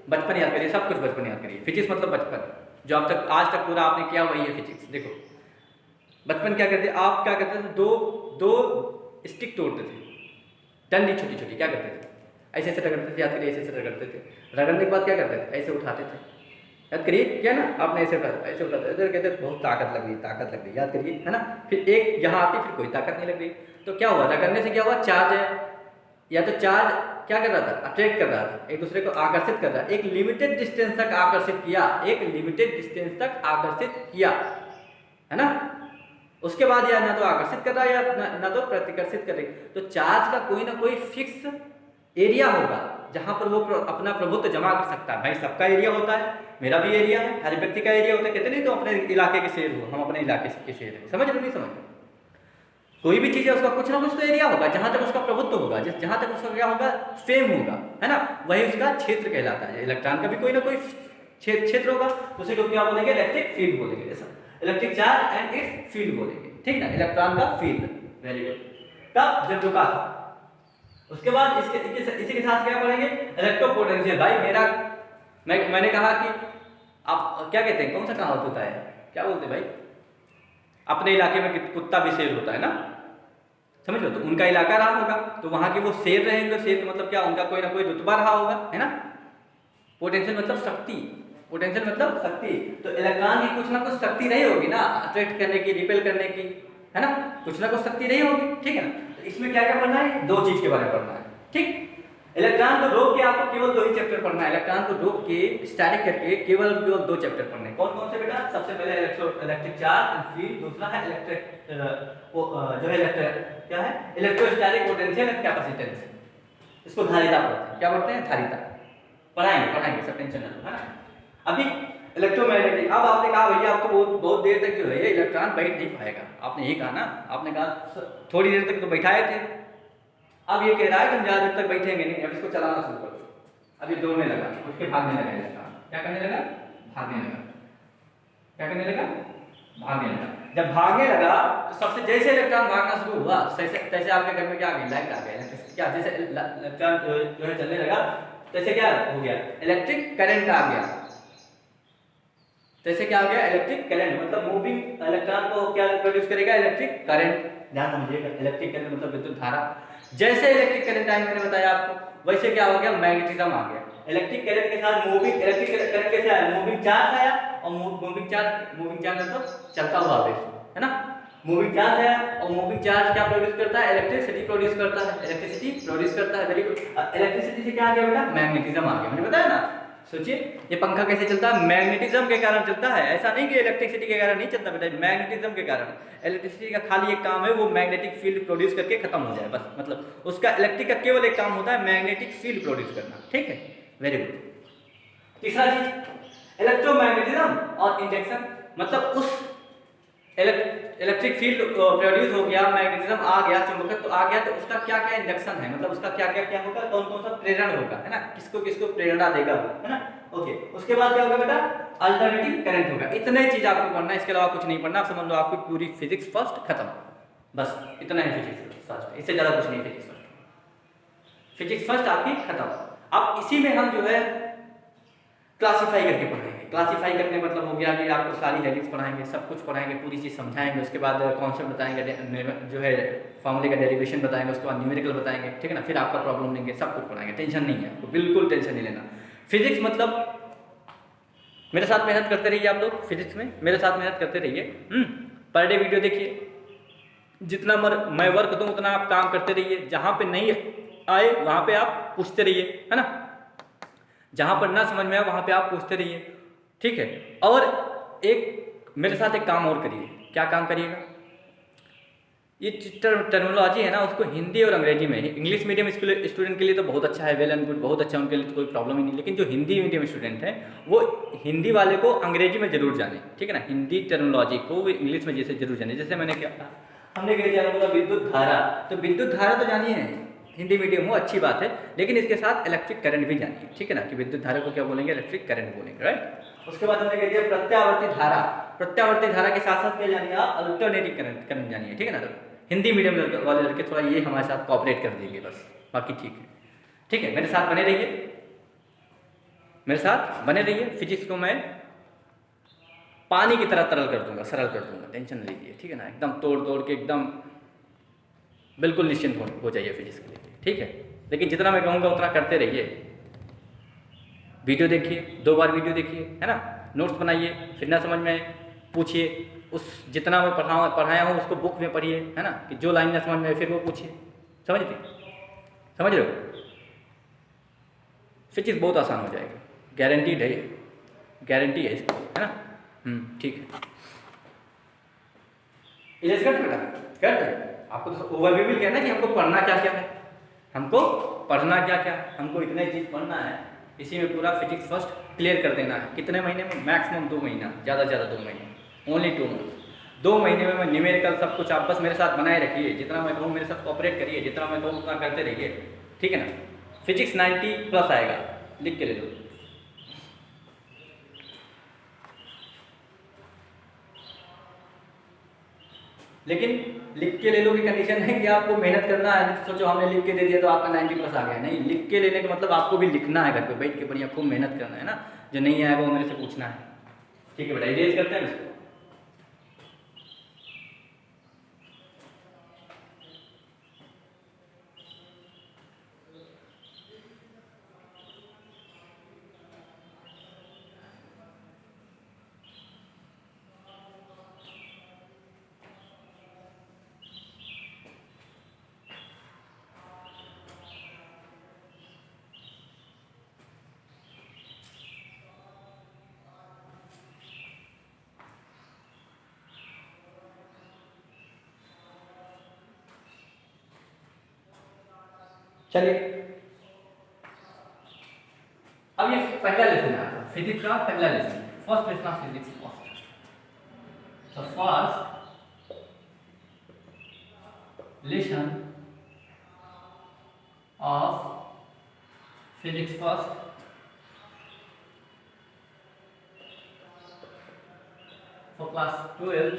S1: बचपन याद करिए, सब कुछ बचपन याद करिए। फिजिक्स मतलब बचपन, जो अब तक आज तक पूरा आपने किया वही है फिजिक्स। देखो बचपन क्या करते, आप क्या करते थे, दो स्टिक तोड़ते थे, डंडी छोटी छोटी, क्या करते थे, ऐसे ऐसे रगड़ते थे, याद करिए, ऐसे ऐसे रगड़ते थे। रगड़ने के बाद क्या करते थे, ऐसे उठाते थे, याद करिए, क्या ना आपने ऐसे उठाते ऐसे कहते बहुत ताकत लग रही, याद करिए, है ना। फिर एक यहाँ आती, फिर कोई ताकत नहीं लग रही, तो क्या हुआ, रगड़ने से क्या हुआ, चार्ज है, या तो चार्ज क्या कर रहा था, अट्रैक्ट कर रहा था, एक दूसरे को आकर्षित कर रहा है, एक लिमिटेड डिस्टेंस तक आकर्षित किया, है ना। उसके बाद या ना तो आकर्षित कर रहा है या ना तो प्रतिकर्षित कर रही। तो चार्ज का कोई ना कोई फिक्स एरिया होगा जहां पर वो अपना प्रभुत्व जमा कर सकता है। भाई सबका एरिया होता है, मेरा भी एरिया है, हर व्यक्ति का एरिया होता है। कहते नहीं तो अपने इलाके के शेर हो, हम अपने इलाके के शेर हैं, समझ रहे नहीं समझ रहे। कोई भी चीज है उसका कुछ ना कुछ तो एरिया होगा जहां तक उसका प्रभुत्व होगा, जहां तक उसका क्या होगा, फेम होगा, है ना, वही उसका क्षेत्र कहलाता है। इलेक्ट्रॉन का भी कोई ना कोई क्षेत्र होगा, उसी को क्या बोलेंगे, इलेक्ट्रिक फील्ड बोलेंगे, जैसा electric charge and it's field बोलेंगे, ठीक ना, इलेक्ट्रॉन का फील्ड। Very good. तब जब रुका था, उसके बाद इसी के साथ क्या पढ़ेंगे, इलेक्ट्रोपोटेंशियल। भाई मैंने कहा कि आप क्या कहते हैं, कौन सा कहावत होता है, क्या बोलते हैं भाई, अपने इलाके में कुत्ता भी शेर होता है ना, समझ लो। तो उनका इलाका रहा होगा तो वहां के वो शेर रहेंगे, शेर का मतलब क्या, उनका कोई ना कोई रुतबा रहा होगा, है ना। पोटेंशियल मतलब शक्ति, तो इलेक्ट्रॉन की कुछ ना कुछ शक्ति रही होगी ना, अट्रैक्ट करने की, रिपेल करने की, है ना, कुछ ना कुछ शक्ति रही होगी, ठीक है ना। तो इसमें क्या क्या पढ़ना है, दो चीज के बारे में पढ़ना है, ठीक। इलेक्ट्रॉन को रोक के आपको केवल 2 ही चैप्टर पढ़ना है, इलेक्ट्रॉन को रोक के स्टैटिक करके केवल 2 चैप्टर पढ़ने हैं। कौन कौन से बेटा, सबसे पहले इलेक्ट्रिक चार्ज एंड फील्ड, दूसरा है क्या है, इलेक्ट्रोस्टैटिक पोटेंशियल एंड कैपेसिटेंस। इसको धारिता पढ़ते हैं, क्या पढ़ते हैं, धारिता। पढ़ाएंगे सब टेंशन ना लो, है ना। अभी इलेक्ट्रोमैग्नेटिक, अब आपने कहा भैया आप तो बहुत देर तक जो है ये इलेक्ट्रॉन बैठ नहीं पाएगा, आपने यही कहा ना, आपने कहा थोड़ी देर तक तो बैठाए थे, अब ये कह रहा है कि हम ज़्यादा देर तक बैठेंगे नहीं, अब इसको चलाना शुरू कर दो। अब ये दौड़ने लगा, उठ के भागने लगा इलेक्ट्रॉन, क्या करने लगा, भागने लगा, क्या करने लगा, भागने लगा। जब भागने लगा तो सबसे जैसे इलेक्ट्रॉन भागना शुरू हुआ तैसे आपके घर में क्या आ गई, लाइट आ गई, क्या जैसे इलेक्ट्रॉन जो है चलने लगा तैसे क्या हो गया, इलेक्ट्रिक करंट आ गया। तैसे क्या आ गया, इलेक्ट्रिक करंट, मतलब मूविंग इलेक्ट्रॉन को क्या प्रोड्यूस करेगा, इलेक्ट्रिक करंट। ध्यान समझिएगा, इलेक्ट्रिक करंट मतलब विद्युत धारा। जैसे इलेक्ट्रिक करंट आई, मैंने बताया आपको, वैसे क्या हो गया, मैग्नेटिज्म आ गया। इलेक्ट्रिक करंट के साथ मूविंग, इलेक्ट्रिक करंट कैसे आया, मूविंग चार्ज आया, और मूविंग चार्ज मतलब चलता हुआ आवेश, है ना। मूविंग चार्ज आया और मूविंग चार्ज क्या प्रोड्यूस करता है, इलेक्ट्रिसिटी प्रोड्यूस करता है, वेरी गुड। इलेक्ट्रिसिटी से क्या आ गया बेटा, मैग्नेटिज्म आ गया, मैंने बताया ना। सोचिए ये पंखा कैसे चलता है, मैग्नेटिज्म के कारण चलता है, ऐसा नहीं कि इलेक्ट्रिसिटी के कारण नहीं चलता बेटा, मैग्नेटिज्म के कारण। इलेक्ट्रिसिटी का खाली एक काम है, वो मैग्नेटिक फील्ड प्रोड्यूस करके खत्म हो जाए, बस, मतलब उसका इलेक्ट्रिक का केवल एक काम होता है, मैग्नेटिक फील्ड प्रोड्यूस करना, ठीक है, वेरी गुड। तीसरा चीज इलेक्ट्रोमैग्नेटिज्म और इंडक्शन, मतलब उस इलेक्ट्रिक फील्ड प्रोड्यूस हो गया, मैग्नेटिज्म आ गया, चुंबकत्व आ गया, तो उसका क्या क्या इंडक्शन है, मतलब उसका क्या क्या क्या होगा, कौन कौन सा प्रेरण होगा, है ना, किसको किसको प्रेरणा देगा वो, है ना। ओके, उसके बाद क्या होगा बेटा, अल्टरनेटिव करंट होगा। इतने चीज आपको पढ़ना है, इसके अलावा कुछ नहीं पढ़ना। आप समझ लो आपकी पूरी फिजिक्स फर्स्ट खत्म, बस इतना है फिजिक्स फर्स्ट, इससे ज्यादा कुछ नहीं फिजिक्स फर्स्ट। फिजिक्स फर्स्ट आपकी खत्म। अब इसी में हम जो है क्लासीफाई करके पढ़ाएंगे। क्लासीफाई करने मतलब हो गया कि आपको सारी हेडिंग्स पढ़ाएंगे, सब कुछ पढ़ाएंगे, पूरी चीज़ समझाएंगे, उसके बाद कॉन्सेप्ट बताएंगे, जो है फॉर्मूले का डेरिवेशन बताएंगे, उसके बाद न्यूमेरिकल बताएंगे, ठीक है ना, फिर आपका प्रॉब्लम लेंगे, सब कुछ पढ़ाएंगे, टेंशन नहीं है आपको, बिल्कुल टेंशन नहीं लेना। फिजिक्स मतलब मेरे साथ मेहनत करते रहिए आप लोग, फिजिक्स में मेरे साथ मेहनत करते रहिए। पर डे वीडियो देखिए, जितना मैं वर्क दूँ उतना आप काम करते रहिए, जहाँ पे नहीं आए वहाँ पे आप पूछते रहिए, है ना, जहाँ पर ना समझ में आए वहाँ पे आप पूछते रहिए, ठीक है। और एक मेरे साथ एक काम और करिए। क्या काम करिएगा, ये टर्मिनोलॉजी है ना, उसको हिंदी और अंग्रेजी में, इंग्लिश मीडियम स्टूडेंट के लिए तो बहुत अच्छा है, वेल एंड गुड, बहुत अच्छा, उनके लिए तो कोई प्रॉब्लम ही नहीं, लेकिन जो हिंदी मीडियम स्टूडेंट है वो हिंदी वाले को अंग्रेजी में जरूर जाने, ठीक है ना, हिंदी टर्मिनोलॉजी को वो इंग्लिश में जैसे जरूर जाने। जैसे मैंने क्या कहा, हमने कह दिया बोला विद्युत धारा, तो विद्युत धारा तो जानिए है, हिंदी मीडियम हो अच्छी बात है, लेकिन इसके साथ इलेक्ट्रिक करंट भी जानिए, ठीक है ना, कि विद्युत धारा को क्या बोलेंगे, इलेक्ट्रिक करंट बोलेंगे, राइट। उसके बाद हमने कह दिया प्रत्यावर्ती धारा, प्रत्यावर्ती धारा के साथ साथ क्या जानिए आप, अल्टरनेटिव करंट करंट जानिए, ठीक है ना। हिंदी मीडियम वाले लड़के थोड़ा ये हमारे साथ कॉपरेट कर देंगे बस, बाकी ठीक है, ठीक है, मेरे साथ बने रहिए, मेरे साथ बने रहिए। फिजिक्स को मैं पानी की तरह तरल कर दूंगा, सरल कर दूंगा, टेंशन नहीं लीजिए, ठीक है ना, एकदम तोड़ तोड़ के एकदम बिल्कुल निश्चिंत हो जाइए फिजिक्स के लिए, ठीक है। लेकिन जितना मैं कहूँगा उतना करते रहिए, वीडियो देखिए, 2 बार वीडियो देखिए, है ना, नोट्स बनाइए, फिर ना समझ में पूछिए, उस जितना मैं पढ़ाया हूँ उसको बुक में पढ़िए, है ना, कि जो लाइन ना समझ में फिर वो पूछिए, समझ रहे हो। फिजिक्स बहुत आसान हो जाएगा, गारंटीड है, गारंटी है इसकी, है ना। ठीक है, इरेज करते बेटा, करते आपको तो ओवरव्यू मिल गया ना कि हमको पढ़ना क्या क्या है, हमको पढ़ना क्या क्या, हमको इतने चीज़ पढ़ना है, इसी में पूरा फिजिक्स फर्स्ट क्लियर कर देना है। कितने महीने में, मैक्सिमम 2 महीना, ज़्यादा से ज़्यादा 2 महीने, ओनली 2 मंथ्स। 2 महीने में मैं न्यूमेरिकल सब कुछ, आप बस मेरे साथ बनाए रखिए, जितना मैं कहूँ मेरे साथ कोऑपरेट करिए, जितना मैं कहूँ उतना करते रहिए, ठीक है ना। फिजिक्स 90+ आएगा, लिख के ले लो। लेकिन लिख के ले लो की कंडीशन है कि आपको मेहनत करना है, तो सोचो हमने लिख के दे दिया तो आपका 90+ आ गया, नहीं, लिख के लेने का मतलब आपको भी लिखना है, घर पे बैठ के बढ़िया खूब मेहनत करना है ना, जो नहीं आएगा वो मेरे से पूछना है, ठीक है बेटा। इरेज करते हैं इसको, चलिए। अब ये पहला लेसन है आपका फिजिक्स का, पहला lesson, first lesson of physics, first lesson of physics first for class 12,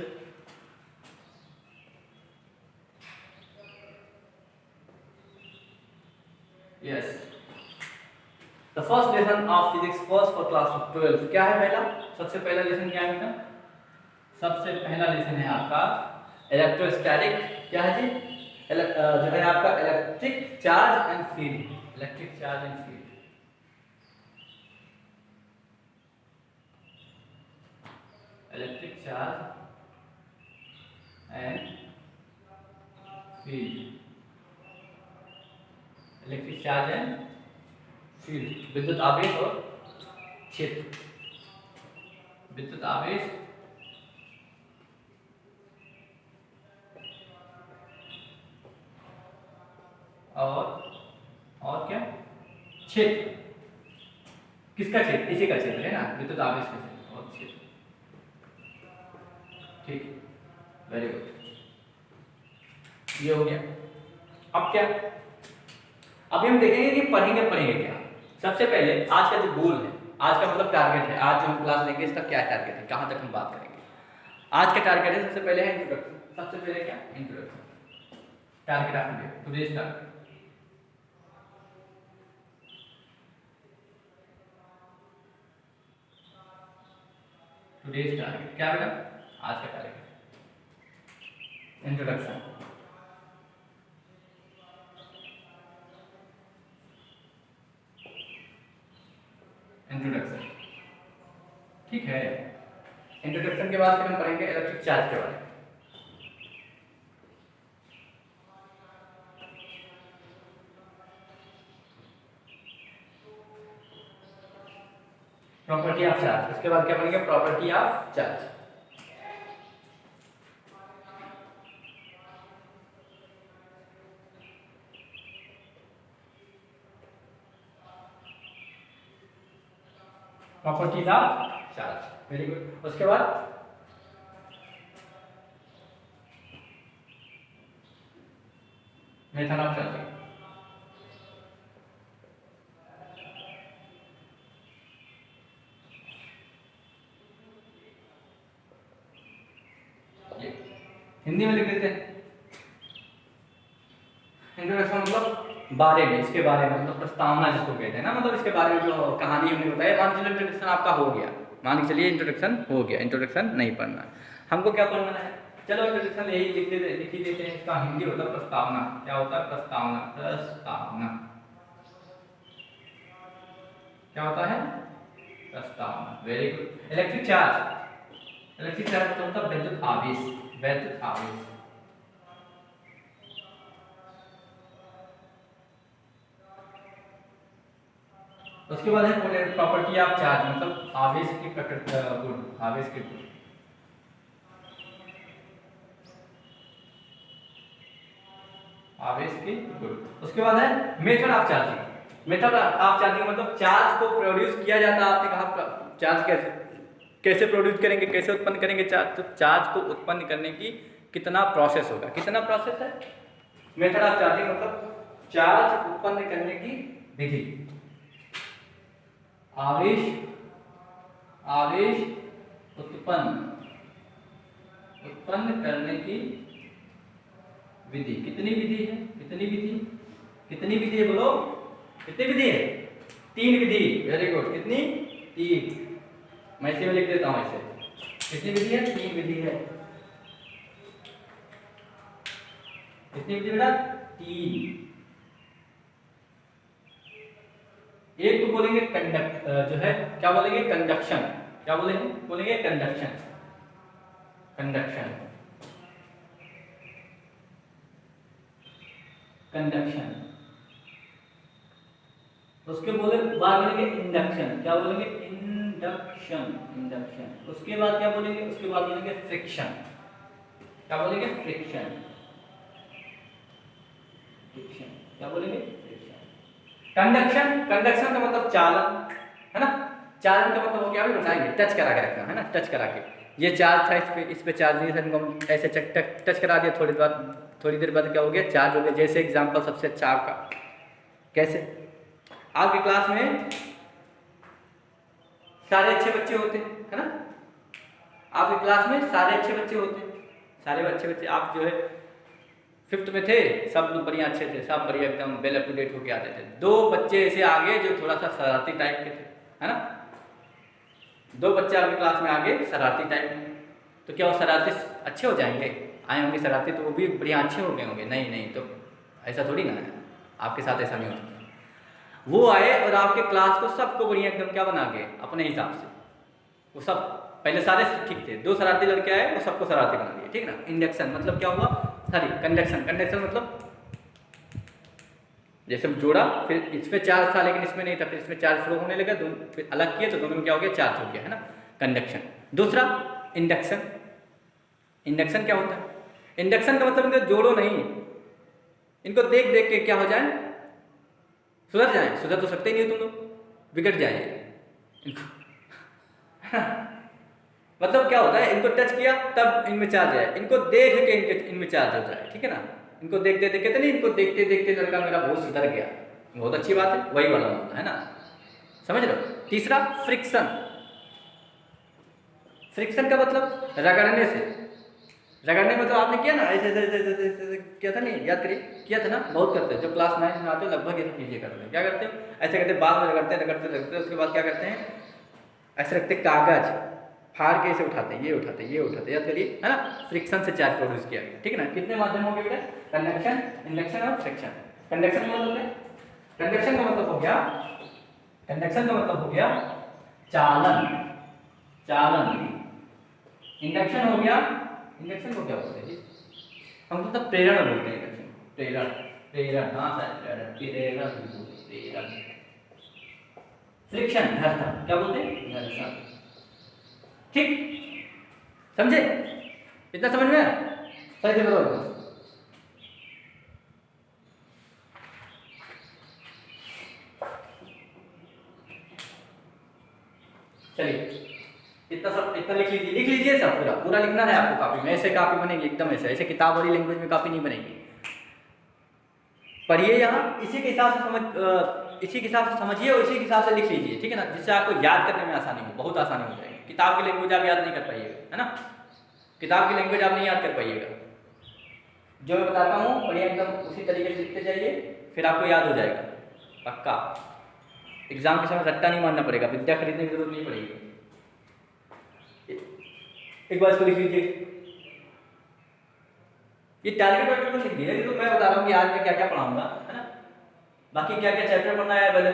S1: yes, the first lesson of physics first for class 12 क्या है पहला, सबसे पहला लेसन क्या है बेटा, सबसे पहला लेसन है आपका इलेक्ट्रोस्टैटिक, क्या है जी, जो है आपका electric charge and field, electric charge and field, electric charge and field, electric charge and field, विद्युत आवेश और क्षेत्र, विद्युत आवेश और क्या, क्षेत्र, किसका क्षेत्र, इसी का क्षेत्र है ना, विद्युत आवेश का क्षेत्र और क्षेत्र, ठीक। वेरी गुड, ये हो गया। अब क्या, अभी हम देखेंगे कि पढ़ेंगे क्या। सबसे पहले आज का जो गोल है, आज का मतलब टारगेट है, आज जो हम क्लास लेंगे इसका क्या टारगेट है, कहाँ तक हम बात करेंगे। आज का टारगेट है, सबसे पहले है इंट्रोडक्शन। सबसे पहले क्या, इंट्रोडक्शन। टारगेट आपके टुडेज टारगेट, टुडेज टारगेट क्या बेटा, आज का टारगेट इंट्रोडक्शन। इंट्रोडक्शन ठीक है। इंट्रोडक्शन के बाद फिर हम पढ़ेंगे इलेक्ट्रिक चार्ज के बारे में। प्रॉपर्टी ऑफ चार्ज, उसके बाद क्या पढ़ेंगे, property of charge. Properties of charge, very good. उसके बाद मेथड ऑफ चार्जिंग, हिंदी में लिख देते हैं। इंट्रोडक्शन मतलब बारे में, इसके बारे में, मतलब प्रस्तावना जिसको कहते हैं ना, मतलब इसके बारे में जो कहानी हमने बताई। मान लीजिए इंट्रोडक्शन आपका हो गया, मान के चलिए इंट्रोडक्शन हो गया, इंट्रोडक्शन नहीं पढ़ना, हमको क्या पढ़ना है, चलो इंट्रोडक्शन यही लिख ही देते हैं। इसका हिंदी होता है प्रस्तावना। क्या होता है, प्रस्तावना, प्रस्तावना क्या होता है, प्रस्तावना, very good. Electric charge, electric charge मतलब होता है विद्युत आवेश, विद्युत आवेश। उसके बाद है प्रॉपर्टी ऑफ चार्ज, मतलब आवेश की प्रकृति, गुण, आवेश के गुण। आवेश के गुण। उसके बाद है method of charging. Method of charging मतलब चार्ज को प्रोड्यूस किया जाता है। आपने कहा चार्ज कैसे कैसे प्रोड्यूस करेंगे, कैसे उत्पन्न करेंगे चार्ज, तो चार्ज को उत्पन्न करने की कितना प्रोसेस होगा, कितना प्रोसेस है। मेथड ऑफ चार्जिंग मतलब चार्ज उत्पन्न करने की विधि। आवेश, आवेश उत्पन्न करने की विधि। कितनी विधि है, कितनी विधि, कितनी विधि है, बोलो कितनी विधि है, 3 विधि, वेरी गुड। कितनी, 3। मैं इसे में लिख देता हूं, इसे कितनी विधि है, 3 विधि है। कितनी विधि बेटा, 3। एक तो बोलेंगे कंडक्ट, जो है क्या बोलेंगे, कंडक्शन। क्या बोलेंगे, बोलेंगे कंडक्शन, कंडक्शन, कंडक्शन। उसके बाद बोलेंगे इंडक्शन। क्या बोलेंगे, इंडक्शन, इंडक्शन। उसके बाद क्या बोलेंगे, उसके बाद बोलेंगे फ्रिक्शन। क्या बोलेंगे, फ्रिक्शन, फ्रिक्शन। क्या बोलेंगे, कंडक्शन। कंडक्शन का मतलब चालन है ना। चालन का मतलब हो गया, अभी बताएंगे, टच करा के रखना है ना, टच करा के। ये चार्ज था, इस पे चार्ज नहीं था, इनको ऐसे टच करा दिया, थोड़ी देर बाद क्या हो गया, चार्ज हो गया। जैसे एग्जांपल सबसे अच्छा आपका, कैसे आपकी क्लास में सारे अच्छे बच्चे होते हैं, है ना। आपकी क्लास में सारे अच्छे बच्चे होते हैं, सारे अच्छे बच्चे। आप जो है 5th में थे, सब लोग बढ़िया अच्छे थे, सब बढ़िया एकदम वेल अप टू डेट होके आते थे। 2 बच्चे ऐसे आगे जो थोड़ा सा शरारती टाइप के थे, है ना। 2 बच्चे आपकी क्लास में आगे शरारती टाइप में, तो क्या वो शरारती अच्छे हो जाएंगे, आए होंगे शरारती तो वो भी बढ़िया अच्छे हो गए होंगे, नहीं नहीं, तो ऐसा थोड़ी ना है, आपके साथ ऐसा नहीं होता। वो आए और आपके क्लास को सबको बढ़िया एकदम क्या बना के अपने हिसाब से, वो सब पहले सारे ठीक थे, 2 शरारती लड़के आए, वो सबको शरारती बना दिए, ठीक ना। इंडक्शन मतलब क्या हुआ, सॉरी कंडक्शन। कंडक्शन मतलब जैसे जोड़ा, फिर इसमें चार्ज था लेकिन इसमें नहीं था, फिर इसमें चार्ज फ्लो होने लगा, दोनों फिर अलग किए तो दोनों में क्या हो गया, चार्ज हो गया, है ना, कंडक्शन। दूसरा इंडक्शन। इंडक्शन क्या होता है, इंडक्शन का मतलब इनको जोड़ो नहीं, इनको देख देख के क्या हो जाए, सुधर जाए। सुधर तो सकते ही नहीं तुम लोग, बिगड़ जाए इनको मतलब क्या होता है, इनको टच किया तब इनमें चार्ज है, इनको देख के इनमें चार्ज होता है, ठीक है ना। इनको देखते देखते कहते नहीं, इनको देखते देखते लड़का मेरा बहुत सुधर गया, बहुत अच्छी बात है, वही वाला मामला है ना, समझ रहे हो। तीसरा फ्रिक्शन। फ्रिक्शन का मतलब रगड़ने से, रगड़ने मतलब आपने किया ना, ऐसे ऐसे ऐसे ऐसे ऐसे किया था नहीं, याद करिए, किया था ना, बहुत करते हैं जब क्लास 9 में आते हो लगभग ये सब चीज़ें करते हैं। क्या करते हो, ऐसे करते बाद में रगड़ते रगड़ते रगड़ते, उसके बाद क्या करते हैं, ऐसे रखते कागज फाड़ के ऐसे उठाते हैं, ये उठाते हैं, ये उठाते हैं, याद करिए, है ना। फ्रिक्शन से चार्ज प्रोड्यूस किया गया, ठीक है ना। कितने माध्यम हो गए बेटा, कंडक्शन, इंडक्शन और फ्रिक्शन। कंडक्शन का मतलब है, कंडक्शन का मतलब हो गया, कंडक्शन का मतलब हो गया चालन, चालन। इंडक्शन हो गया, इंडक्शन को क्या बोलते हैं जी, हम तो प्रेरण बोलते हैं इंडक्शन, प्रेरण, प्रेरण, हाँ सर प्रेरण, प्रेरण, प्रेरण। फ्रिक्शन घर्षण, क्या बोलते हैं, घर्षण, ठीक, समझे, इतना समझ में आया, सही से बताओ। चलिए इतना सब, इतना लिख लीजिए, लिख लीजिए सब, पूरा पूरा लिखना है आपको कॉपी में, ऐसे कॉपी बनेगी एकदम ऐसे, ऐसे किताब वाली लैंग्वेज में कॉपी नहीं बनेगी। पढ़िए यहाँ, इसी के हिसाब से समझ, इसी के हिसाब से समझिए और इसी के हिसाब से लिख लीजिए, ठीक है ना, जिससे आपको याद करने में आसानी हो, बहुत आसानी हो जाएगी। किताब की लैंग्वेज आप याद नहीं कर पाइएगा, है ना, किताब की लैंग्वेज आप नहीं याद कर पाइएगा। जो मैं बताता हूँ बढ़िया एकदम उसी तरीके से लिखते जाइए, फिर आपको याद हो जाएगा पक्का। एग्जाम के समय रट्टा नहीं मारना पड़ेगा, विद्या खरीदने की जरूरत नहीं पड़ेगी। एक बार इसको लिख लीजिए, ये टारगेट वर्क को लिख दिया, तो मैं बता रहा हूँ कि आज मैं क्या क्या पढ़ाऊंगा, है ना। बाकी क्या क्या चैप्टर पढ़ना है, पहले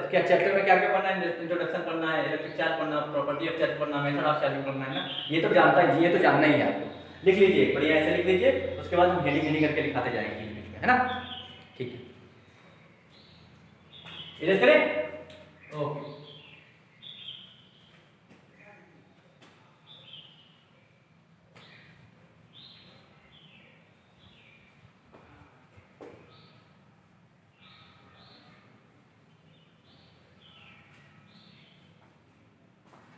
S1: क्या चैप्टर में क्या क्या पढ़ना है, इंट्रोडक्शन पढ़ना है, इलेक्ट्रिक चार्ज पढ़ना, प्रॉपर्टी ऑफ चार्ज पढ़ना, मेथड ऑफ चार्जिंग पढ़ना है ना, ये तो जानता है, ये तो जानना ही है आपको। लिख लीजिए बढ़िया ऐसे लिख लीजिए, उसके बाद हम हेडिंग हेडिंग करके लिखाते जाएंगे बीच बीच में, है ना, ठीक है, इरेज करें, ओके।